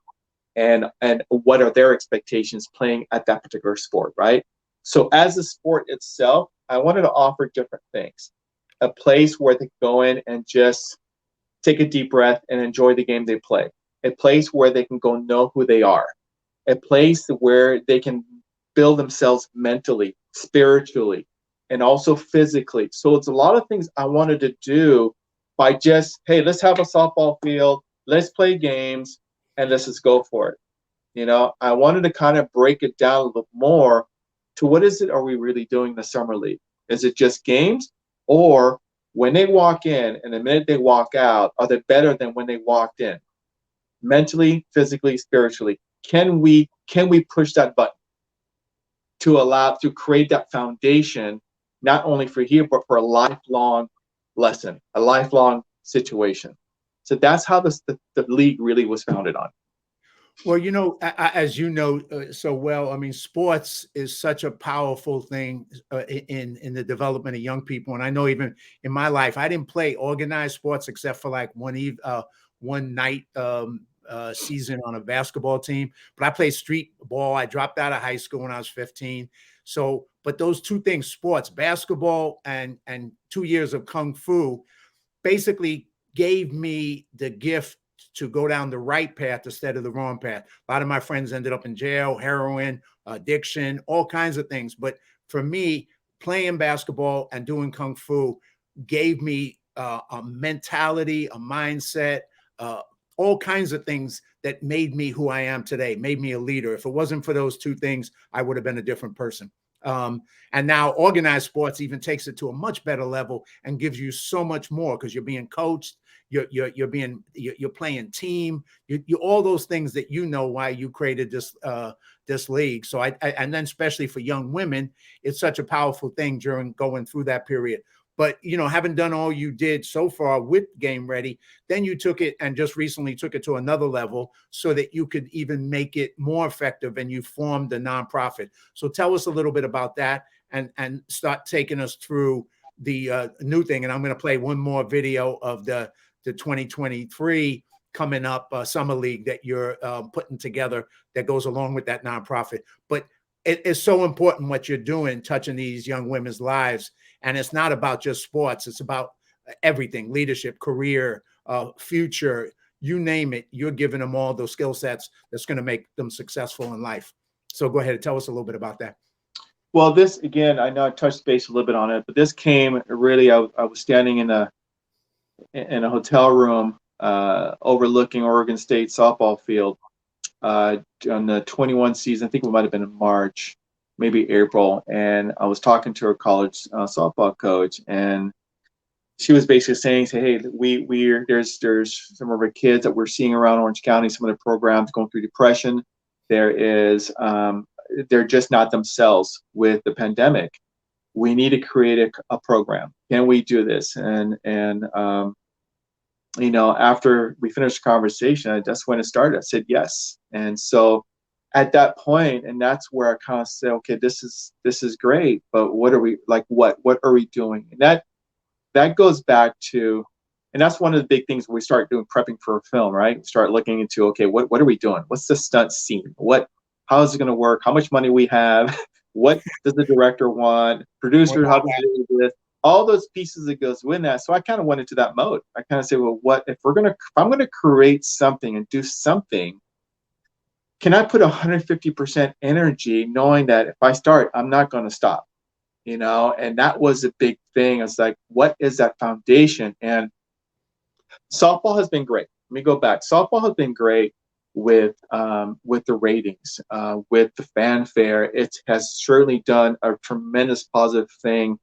and what are their expectations playing at that particular sport, right? So as a sport itself, I wanted to offer different things. A place where they go in and just take a deep breath, and enjoy the game they play. A place where they can go know who they are. A place where they can build themselves mentally, spiritually, and also physically. So it's a lot of things I wanted to do by just, hey, let's have a softball field, let's play games, and let's just go for it. You know, I wanted to kind of break it down a little more to what is it are we really doing in the summer league? Is it just games? Or when they walk in and the minute they walk out, are they better than when they walked in? Mentally, physically, spiritually. Can we push that button to create that foundation, not only for here, but for a lifelong lesson, a lifelong situation? So that's how the league really was founded on. Well, you know, as you know so well, I mean, sports is such a powerful thing in the development of young people. And I know even in my life, I didn't play organized sports except for like one night season on a basketball team. But I played street ball. I dropped out of high school when I was 15. So, but those two things, sports, basketball, and 2 years of kung fu, basically gave me the gift to go down the right path instead of the wrong path. A lot of my friends ended up in jail, heroin, addiction, all kinds of things. But for me, playing basketball and doing kung fu gave me a mentality, a mindset, all kinds of things that made me who I am today, made me a leader. If it wasn't for those two things, I would have been a different person. And now organized sports even takes it to a much better level and gives you so much more because you're being coached, you're playing team, you all those things that you know why you created this league. So and then especially for young women, it's such a powerful thing during going through that period. But, you know, having done all you did so far with Game Ready, then you took it and just recently took it to another level so that you could even make it more effective, and you formed a nonprofit. So tell us a little bit about that and start taking us through the new thing. And I'm going to play one more video of the 2023 coming up Summer League that you're putting together that goes along with that nonprofit. But it's so important what you're doing, touching these young women's lives. And it's not about just sports. It's about everything, leadership, career, future, you name it. You're giving them all those skill sets that's going to make them successful in life. So go ahead and tell us a little bit about that. Well, this, again, I know I touched base a little bit on it, but this came really, I was standing in a hotel room overlooking Oregon State softball field on the 21 season. I think it might have been in March, maybe April, and I was talking to her college softball coach, and she was basically saying, hey, there's some of our kids that we're seeing around Orange County, some of the programs going through depression. They're just not themselves with the pandemic. We need to create a program. Can we do this? And you know, after we finished the conversation, I just went and started. I said yes. And so at that point, and that's where I kind of said, okay, this is great, but what are we, like, what are we doing? And that goes back to, and that's one of the big things when we start doing prepping for a film, right? We start looking into, okay, what are we doing? What's the stunt scene? How is it going to work? How much money we have? What does the director want? Producer, how does it do this? All those pieces that goes with that. So I kind of went into that mode. I kind of say, well, if I'm going to create something and do something, can I put 150% energy knowing that if I start, I'm not going to stop, you know? And that was a big thing. It's like, what is that foundation? And softball has been great. Let me go back. Softball has been great with the ratings, with the fanfare. It has certainly done a tremendous positive thing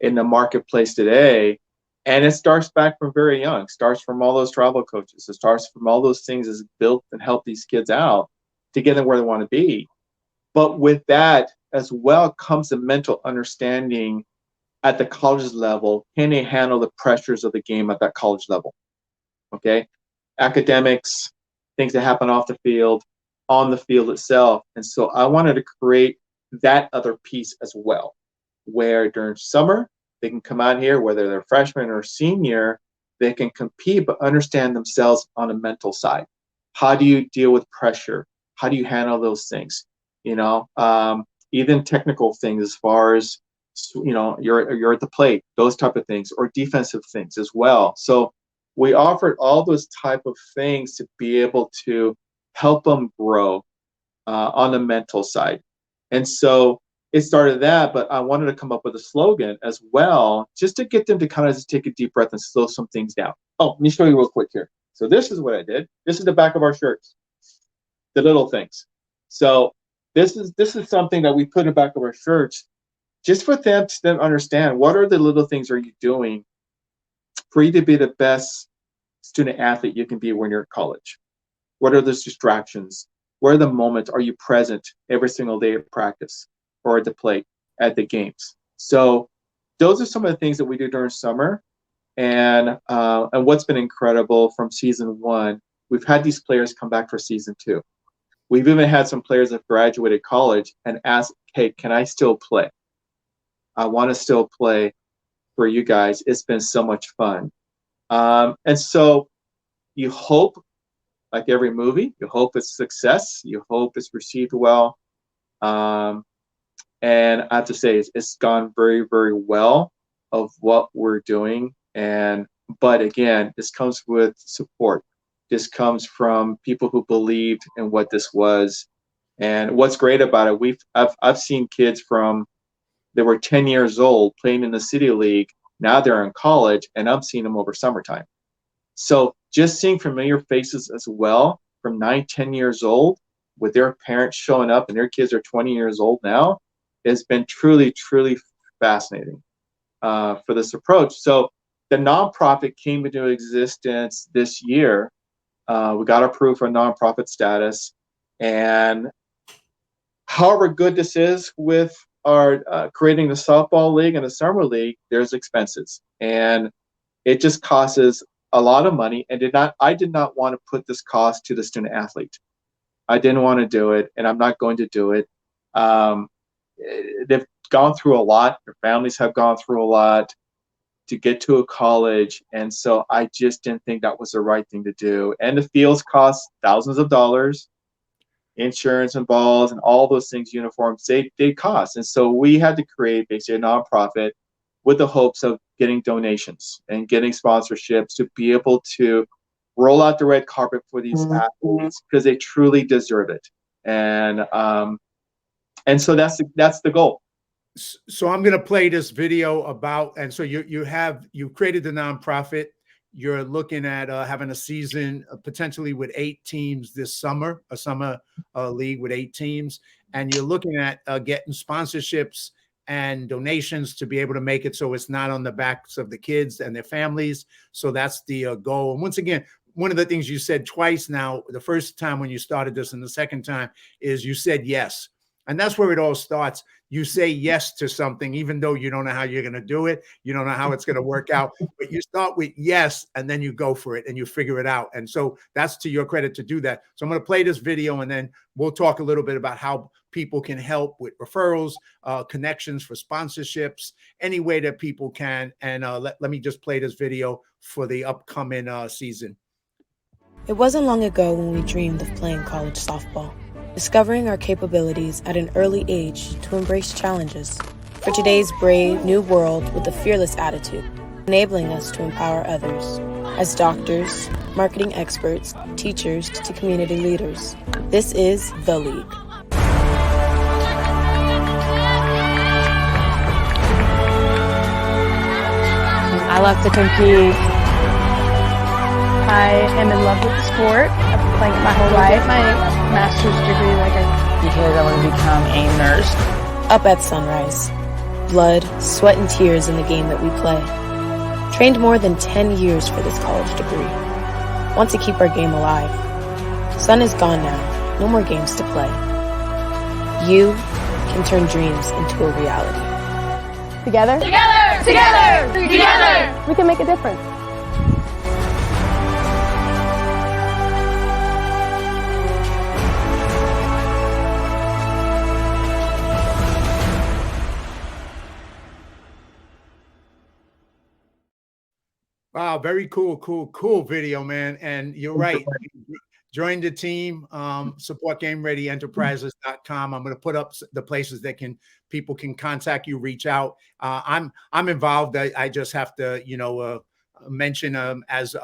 in the marketplace today. And it starts back from very young. It starts from all those travel coaches. It starts from all those things that's built and help these kids out to get them where they want to be. But with that as well comes the mental understanding at the college level. Can they handle the pressures of the game at that college level? Okay. Academics, things that happen off the field, on the field itself. And so I wanted to create that other piece as well, where during summer, they can come out here, whether they're freshman or senior, they can compete, but understand themselves on a mental side. How do you deal with pressure? How do you handle those things? You know, even technical things as far as, you know, you're at the plate, those type of things, or defensive things as well. So we offered all those type of things to be able to help them grow on the mental side. And so it started that, but I wanted to come up with a slogan as well, just to get them to kind of just take a deep breath and slow some things down. Oh, let me show you real quick here. So this is what I did. This is the back of our shirts, the little things. So this is something that we put in the back of our shirts just for them to then understand what are the little things are you doing for you to be the best student athlete you can be when you're at college. What are those distractions? Where are the moments are you present every single day at practice or at the plate, at the games? So those are some of the things that we do during summer. And what's been incredible from season 1, we've had these players come back for season 2. We've even had some players that graduated college and asked, hey, can I still play? I want to still play for you guys. It's been so much fun. And so you hope, like every movie, you hope it's success. You hope it's received well. And I have to say, it's gone very, very well of what we're doing. But again, this comes with support. This comes from people who believed in what this was. And what's great about it, I've seen kids they were 10 years old playing in the City League. Now they're in college, and I'm seeing them over summertime. So just seeing familiar faces as well from 9, 10 years old with their parents showing up and their kids are 20 years old now has been truly, truly fascinating for this approach. So the nonprofit came into existence this year. We got approved for nonprofit status. And however good this is with our creating the softball league and the summer league, there's expenses. And it just costs us a lot of money. And I did not want to put this cost to the student athlete. I didn't want to do it, and I'm not going to do it. They've gone through a lot. Their families have gone through a lot to get to a college. And so I just didn't think that was the right thing to do. And the fields cost thousands of dollars. Insurance and balls and all those things, uniforms, they cost. And so we had to create basically a nonprofit with the hopes of getting donations and getting sponsorships to be able to roll out the red carpet for these athletes because they truly deserve it. And so that's the goal. So I'm going to play this video about, and so you created the nonprofit. You're looking at having a season potentially with 8 teams this summer, a summer league with 8 teams, and you're looking at getting sponsorships and donations to be able to make it so it's not on the backs of the kids and their families. So that's the goal. And once again, one of the things you said twice now, the first time when you started this and the second time, is you said yes. And that's where it all starts. You say yes to something, even though you don't know how you're going to do it. You don't know how it's going to work out, but you start with yes, and then you go for it and you figure it out. And so that's to your credit to do that. So I'm going to play this video, and then we'll talk a little bit about how people can help with referrals, connections for sponsorships, any way that people can. And let me just play this video for the upcoming season. It wasn't long ago when we dreamed of playing college softball, discovering our capabilities at an early age to embrace challenges. For today's brave new world with a fearless attitude, enabling us to empower others. As doctors, marketing experts, teachers to community leaders, this is The League. I love to compete. I am in love with the sport. I've been playing it my whole life. My master's degree, because I want to become a nurse. Up at sunrise. Blood, sweat, and tears in the game that we play. Trained more than 10 years for this college degree. Want to keep our game alive. Sun is gone now. No more games to play. You can turn dreams into a reality. Together? Together! Together! Together! We can make a difference. Wow, very cool video, man. And you're right. Join the team, support GameReadyEnterprises.com. I'm going to put up the places that people can contact you, reach out. I'm involved. I just have to, mention as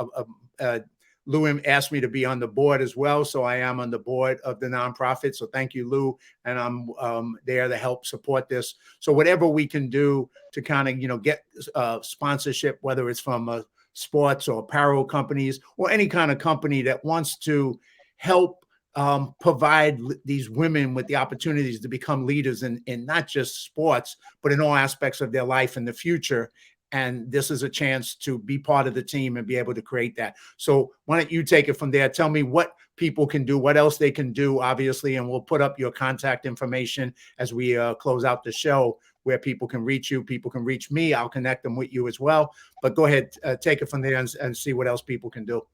Lou asked me to be on the board as well, so I am on the board of the nonprofit. So thank you, Lou, and I'm there to help support this. So whatever we can do to kind of get sponsorship, whether it's from sports or apparel companies or any kind of company that wants to help provide these women with the opportunities to become leaders in not just sports, but in all aspects of their life in the future. And this is a chance to be part of the team and be able to create that. So why don't you take it from there? Tell me what people can do, what else they can do, obviously, and we'll put up your contact information as we close out the show, where people can reach you, people can reach me. I'll connect them with you as well. But go ahead, take it from there and see what else people can do.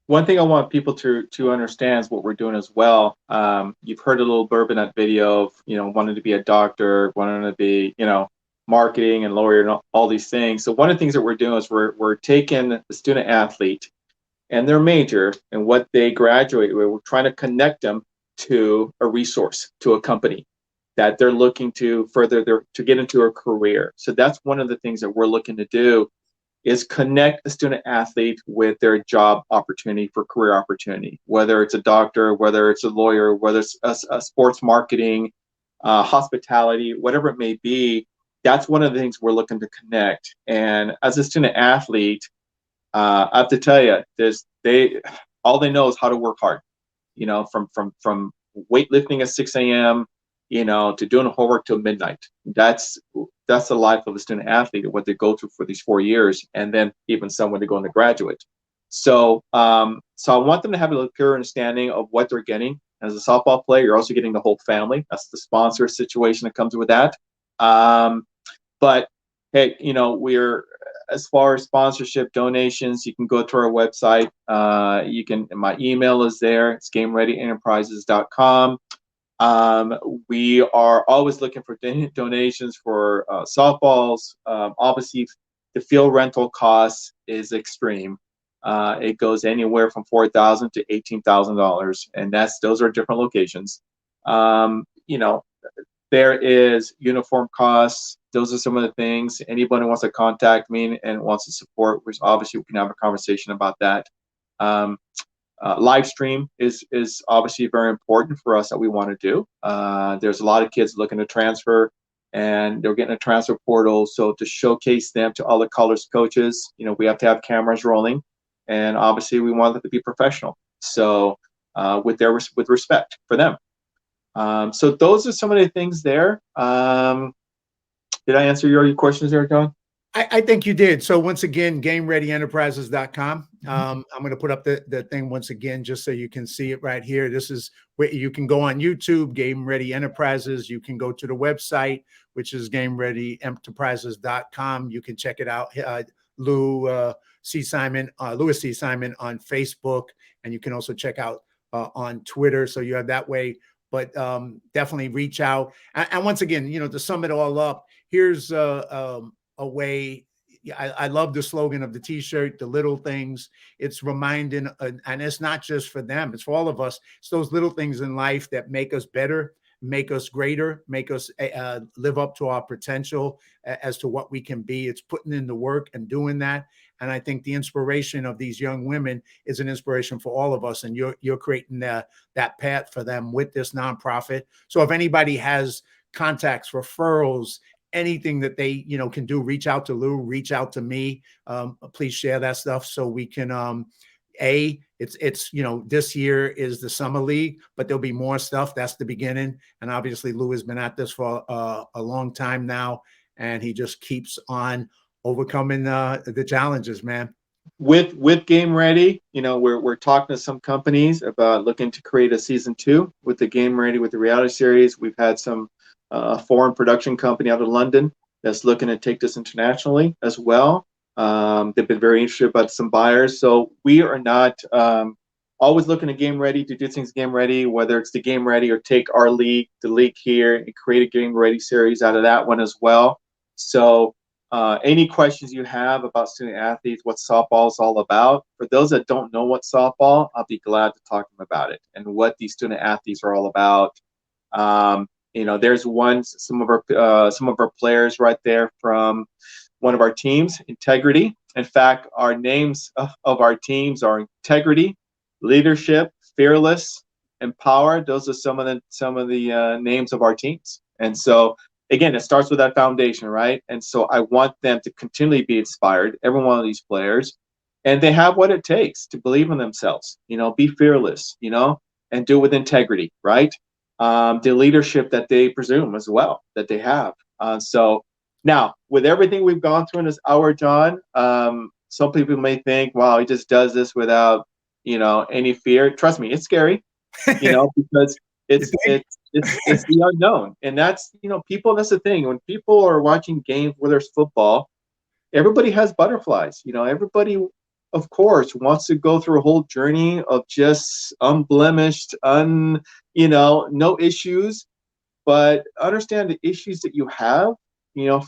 One thing I want people to understand is what we're doing as well. You've heard a little blurb in that video of, wanting to be a doctor, wanting to be, marketing and lawyer and all these things. So one of the things that we're doing is we're taking the student athlete and their major and what they graduate with. We're trying to connect them to a resource, to a company that they're looking to further to get into a career. So that's one of the things that we're looking to do, is connect the student athlete with their job opportunity for career opportunity, whether it's a doctor, whether it's a lawyer, whether it's a sports marketing, hospitality, whatever it may be. That's one of the things we're looking to connect. And as a student athlete, I have to tell you, all they know is how to work hard. From weightlifting at 6 a.m. To doing homework till midnight. That's the life of a student athlete, what they go through for these 4 years, and then even some when they go into graduate. So I want them to have a clear understanding of what they're getting. As a softball player, you're also getting the whole family. That's the sponsor situation that comes with that. But hey, we're, as far as sponsorship donations, you can go to our website. My email is there. It's GameReadyEnterprises.com. We are always looking for donations for softballs. Obviously, the field rental cost is extreme. It goes anywhere from $4,000 to $18,000, and those are different locations. There is uniform costs. Those are some of the things. Anybody who wants to contact me and wants to support, which obviously we can have a conversation about that. Live stream is obviously very important for us that we want to do. There's a lot of kids looking to transfer, and they're getting a transfer portal. So to showcase them to all the college coaches, we have to have cameras rolling, and obviously we want them to be professional. So with respect for them. So those are some of the things there. Did I answer your questions there, John? I think you did. So once again, GameReadyEnterprises.com. I'm going to put up the thing once again, just so you can see it right here. This is where you can go on YouTube, Game Ready Enterprises. You can go to the website, which is GameReadyEnterprises.com. You can check it out. Louis C. Simon on Facebook, and you can also check out on Twitter. So you have that way. But definitely reach out. And once again, to sum it all up, here's a way. I love the slogan of the T-shirt, the little things. It's reminding, and it's not just for them, it's for all of us. It's those little things in life that make us better, make us greater, make us live up to our potential as to what we can be. It's putting in the work and doing that. And I think the inspiration of these young women is an inspiration for all of us. And you're creating that path for them with this nonprofit. So if anybody has contacts, referrals, anything that they can do, reach out to Lou, reach out to me. Please share that stuff so we can it's this year is the summer league, but there'll be more stuff. That's the beginning. And obviously Lou has been at this for a long time now, and he just keeps on overcoming the challenges, man. With Game Ready, we're talking to some companies about looking to create a season 2 with the Game Ready, with the reality series. We've had some foreign production company out of London that's looking to take this internationally as well. They've been very interested about some buyers. So we are not always looking at Game Ready to do things Game Ready, whether it's the Game Ready or take our league, the league here, and create a Game Ready series out of that one as well. So any questions you have about student athletes, what softball is all about, for those that don't know what softball, I'll be glad to talk to them about it and what these student athletes are all about. There's some of our players right there from one of our teams, integrity. In fact, our names of our teams are integrity, leadership, fearless, empowered. Those are some of the names of our teams. And so, again, it starts with that foundation, right? And so I want them to continually be inspired, every one of these players, and they have what it takes to believe in themselves, be fearless, and do it with integrity, right? The leadership that they presume as well, that they have. So now, with everything we've gone through in this hour, John, some people may think, wow, he just does this without, any fear. Trust me, it's scary, because it's the unknown. And that's, people, that's the thing. When people are watching games, whether it's football, everybody has butterflies. Everybody, of course, wants to go through a whole journey of just unblemished, no issues. But understand the issues that you have,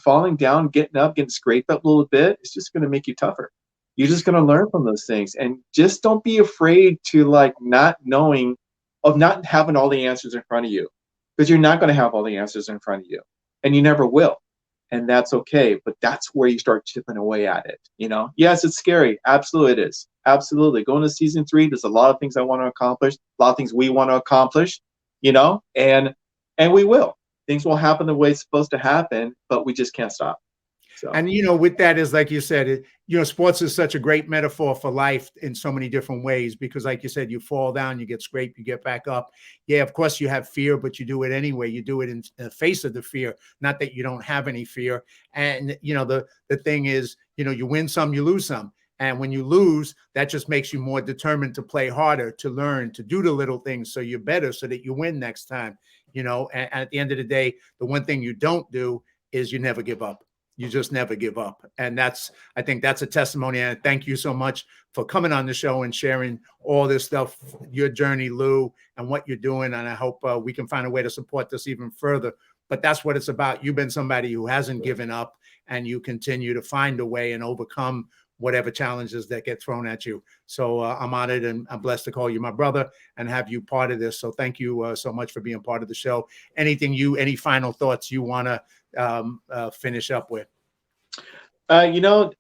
falling down, getting up, getting scraped up a little bit, it's just going to make you tougher. You're just going to learn from those things. And just don't be afraid to not having all the answers in front of you, because you're not going to have all the answers in front of you, and you never will. And that's okay. But that's where you start chipping away at it. Yes, it's scary. Absolutely, it is. Absolutely. Going to season 3, there's a lot of things I want to accomplish, a lot of things we want to accomplish, and we will. Things will happen the way it's supposed to happen, but we just can't stop. So. And, with that is, like you said, sports is such a great metaphor for life in so many different ways, because like you said, you fall down, you get scraped, you get back up. Yeah, of course you have fear, but you do it anyway. You do it in the face of the fear, not that you don't have any fear. And, the thing is, you win some, you lose some. And when you lose, that just makes you more determined to play harder, to learn, to do the little things so you're better, so that you win next time. And at the end of the day, the one thing you don't do is you never give up. You just never give up. And I think that's a testimony. And thank you so much for coming on the show and sharing all this stuff, your journey, Lou, and what you're doing. And I hope we can find a way to support this even further. But that's what it's about. You've been somebody who hasn't given up, and you continue to find a way and overcome whatever challenges that get thrown at you. So I'm honored and I'm blessed to call you my brother and have you part of this. So thank you so much for being part of the show. Any final thoughts you want to finish up with? I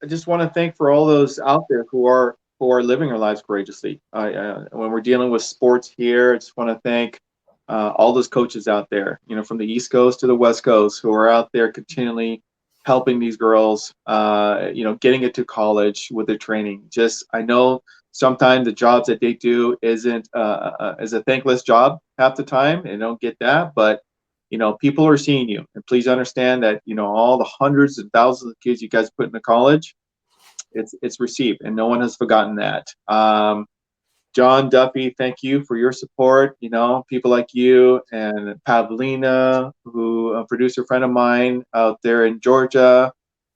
just want to thank for all those out there who are living their lives courageously. When we're dealing with sports here, I just want to thank all those coaches out there, from the East Coast to the West Coast, who are out there continually helping these girls, getting it to college with their training. I know sometimes the jobs that they do isn't is a thankless job half the time, and don't get that, but people are seeing you, and please understand that all the hundreds and thousands of kids you guys put into college, it's received, and no one has forgotten that. John, Duffy, thank you for your support. People like you and Pavlina, who a producer friend of mine out there in Georgia,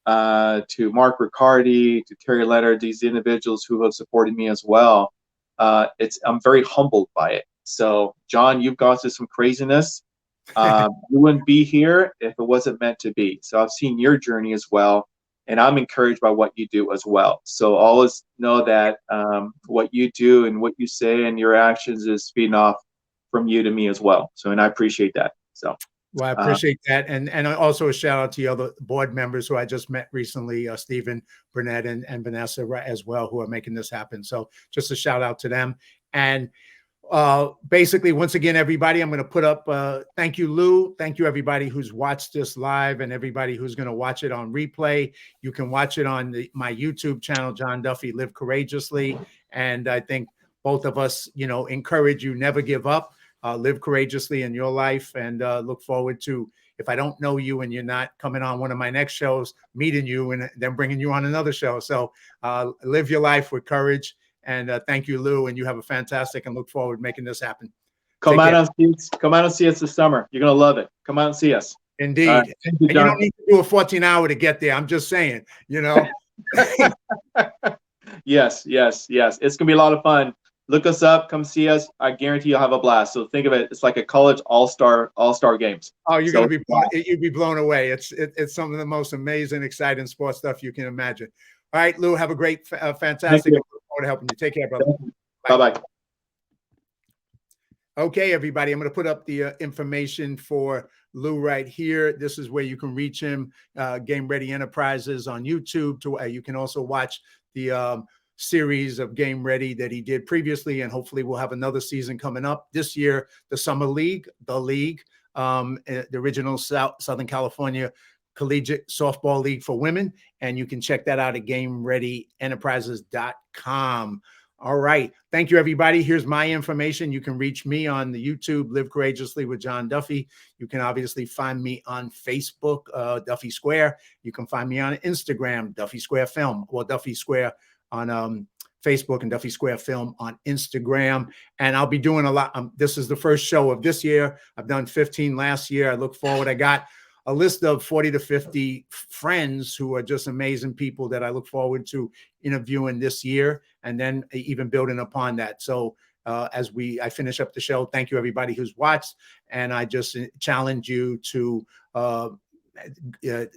to Mark Riccardi, to Terry Leonard, these individuals who have supported me as well. I'm very humbled by it. So, John, you've gone through some craziness. You wouldn't be here if it wasn't meant to be. So I've seen your journey as well, and I'm encouraged by what you do as well. So always know that what you do and what you say and your actions is feeding off from you to me as well. So, and I appreciate that. So. Well, I appreciate that. And also a shout out to the other board members who I just met recently, Stephen, Burnett, and Vanessa as well, who are making this happen. So just a shout out to them. And basically, once again, everybody, I'm going to put up, thank you, Lou. Thank you, everybody who's watched this live and everybody who's going to watch it on replay. You can watch it on my YouTube channel, John Duffy, Live Courageously. And I think both of us, encourage you, never give up, live courageously in your life, and look forward to, if I don't know you and you're not coming on one of my next shows, meeting you and then bringing you on another show. So live your life with courage. And thank you, Lou. And you have a fantastic, and look forward to making this happen. Come out and see us this summer. You're going to love it. Come out and see us. Indeed. Right. And you don't need to do a 14-hour to get there. I'm just saying, Yes. It's going to be a lot of fun. Look us up. Come see us. I guarantee you'll have a blast. So think of it. It's like a college all-star games. Oh, you'd be blown away. It's some of the most amazing, exciting sports stuff you can imagine. All right, Lou, have a great, fantastic. Look forward to helping you. Take care, brother. Bye-bye. Okay, everybody, I'm going to put up the information for Lou right here. This is where you can reach him, Game Ready Enterprises on YouTube. You can also watch the series of Game Ready that he did previously, and hopefully we'll have another season coming up this year. The Summer League, the original Southern California Collegiate Softball League for women, and you can check that out at GameReadyEnterprises.com. All right. Thank you, everybody. Here's my information. You can reach me on the YouTube, Live Courageously with John Duffy. You can obviously find me on Facebook, Duffy Square. You can find me on Instagram, Duffy Square Film, or Duffy Square on Facebook, and Duffy Square Film on Instagram. And I'll be doing a lot. This is the first show of this year. I've done 15 last year. I look forward. I got a list of 40 to 50 friends who are just amazing people that I look forward to interviewing this year, and then even building upon that. So as I finish up the show, thank you everybody who's watched, and I just challenge you to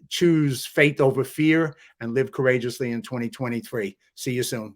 choose faith over fear and live courageously in 2023. See you soon.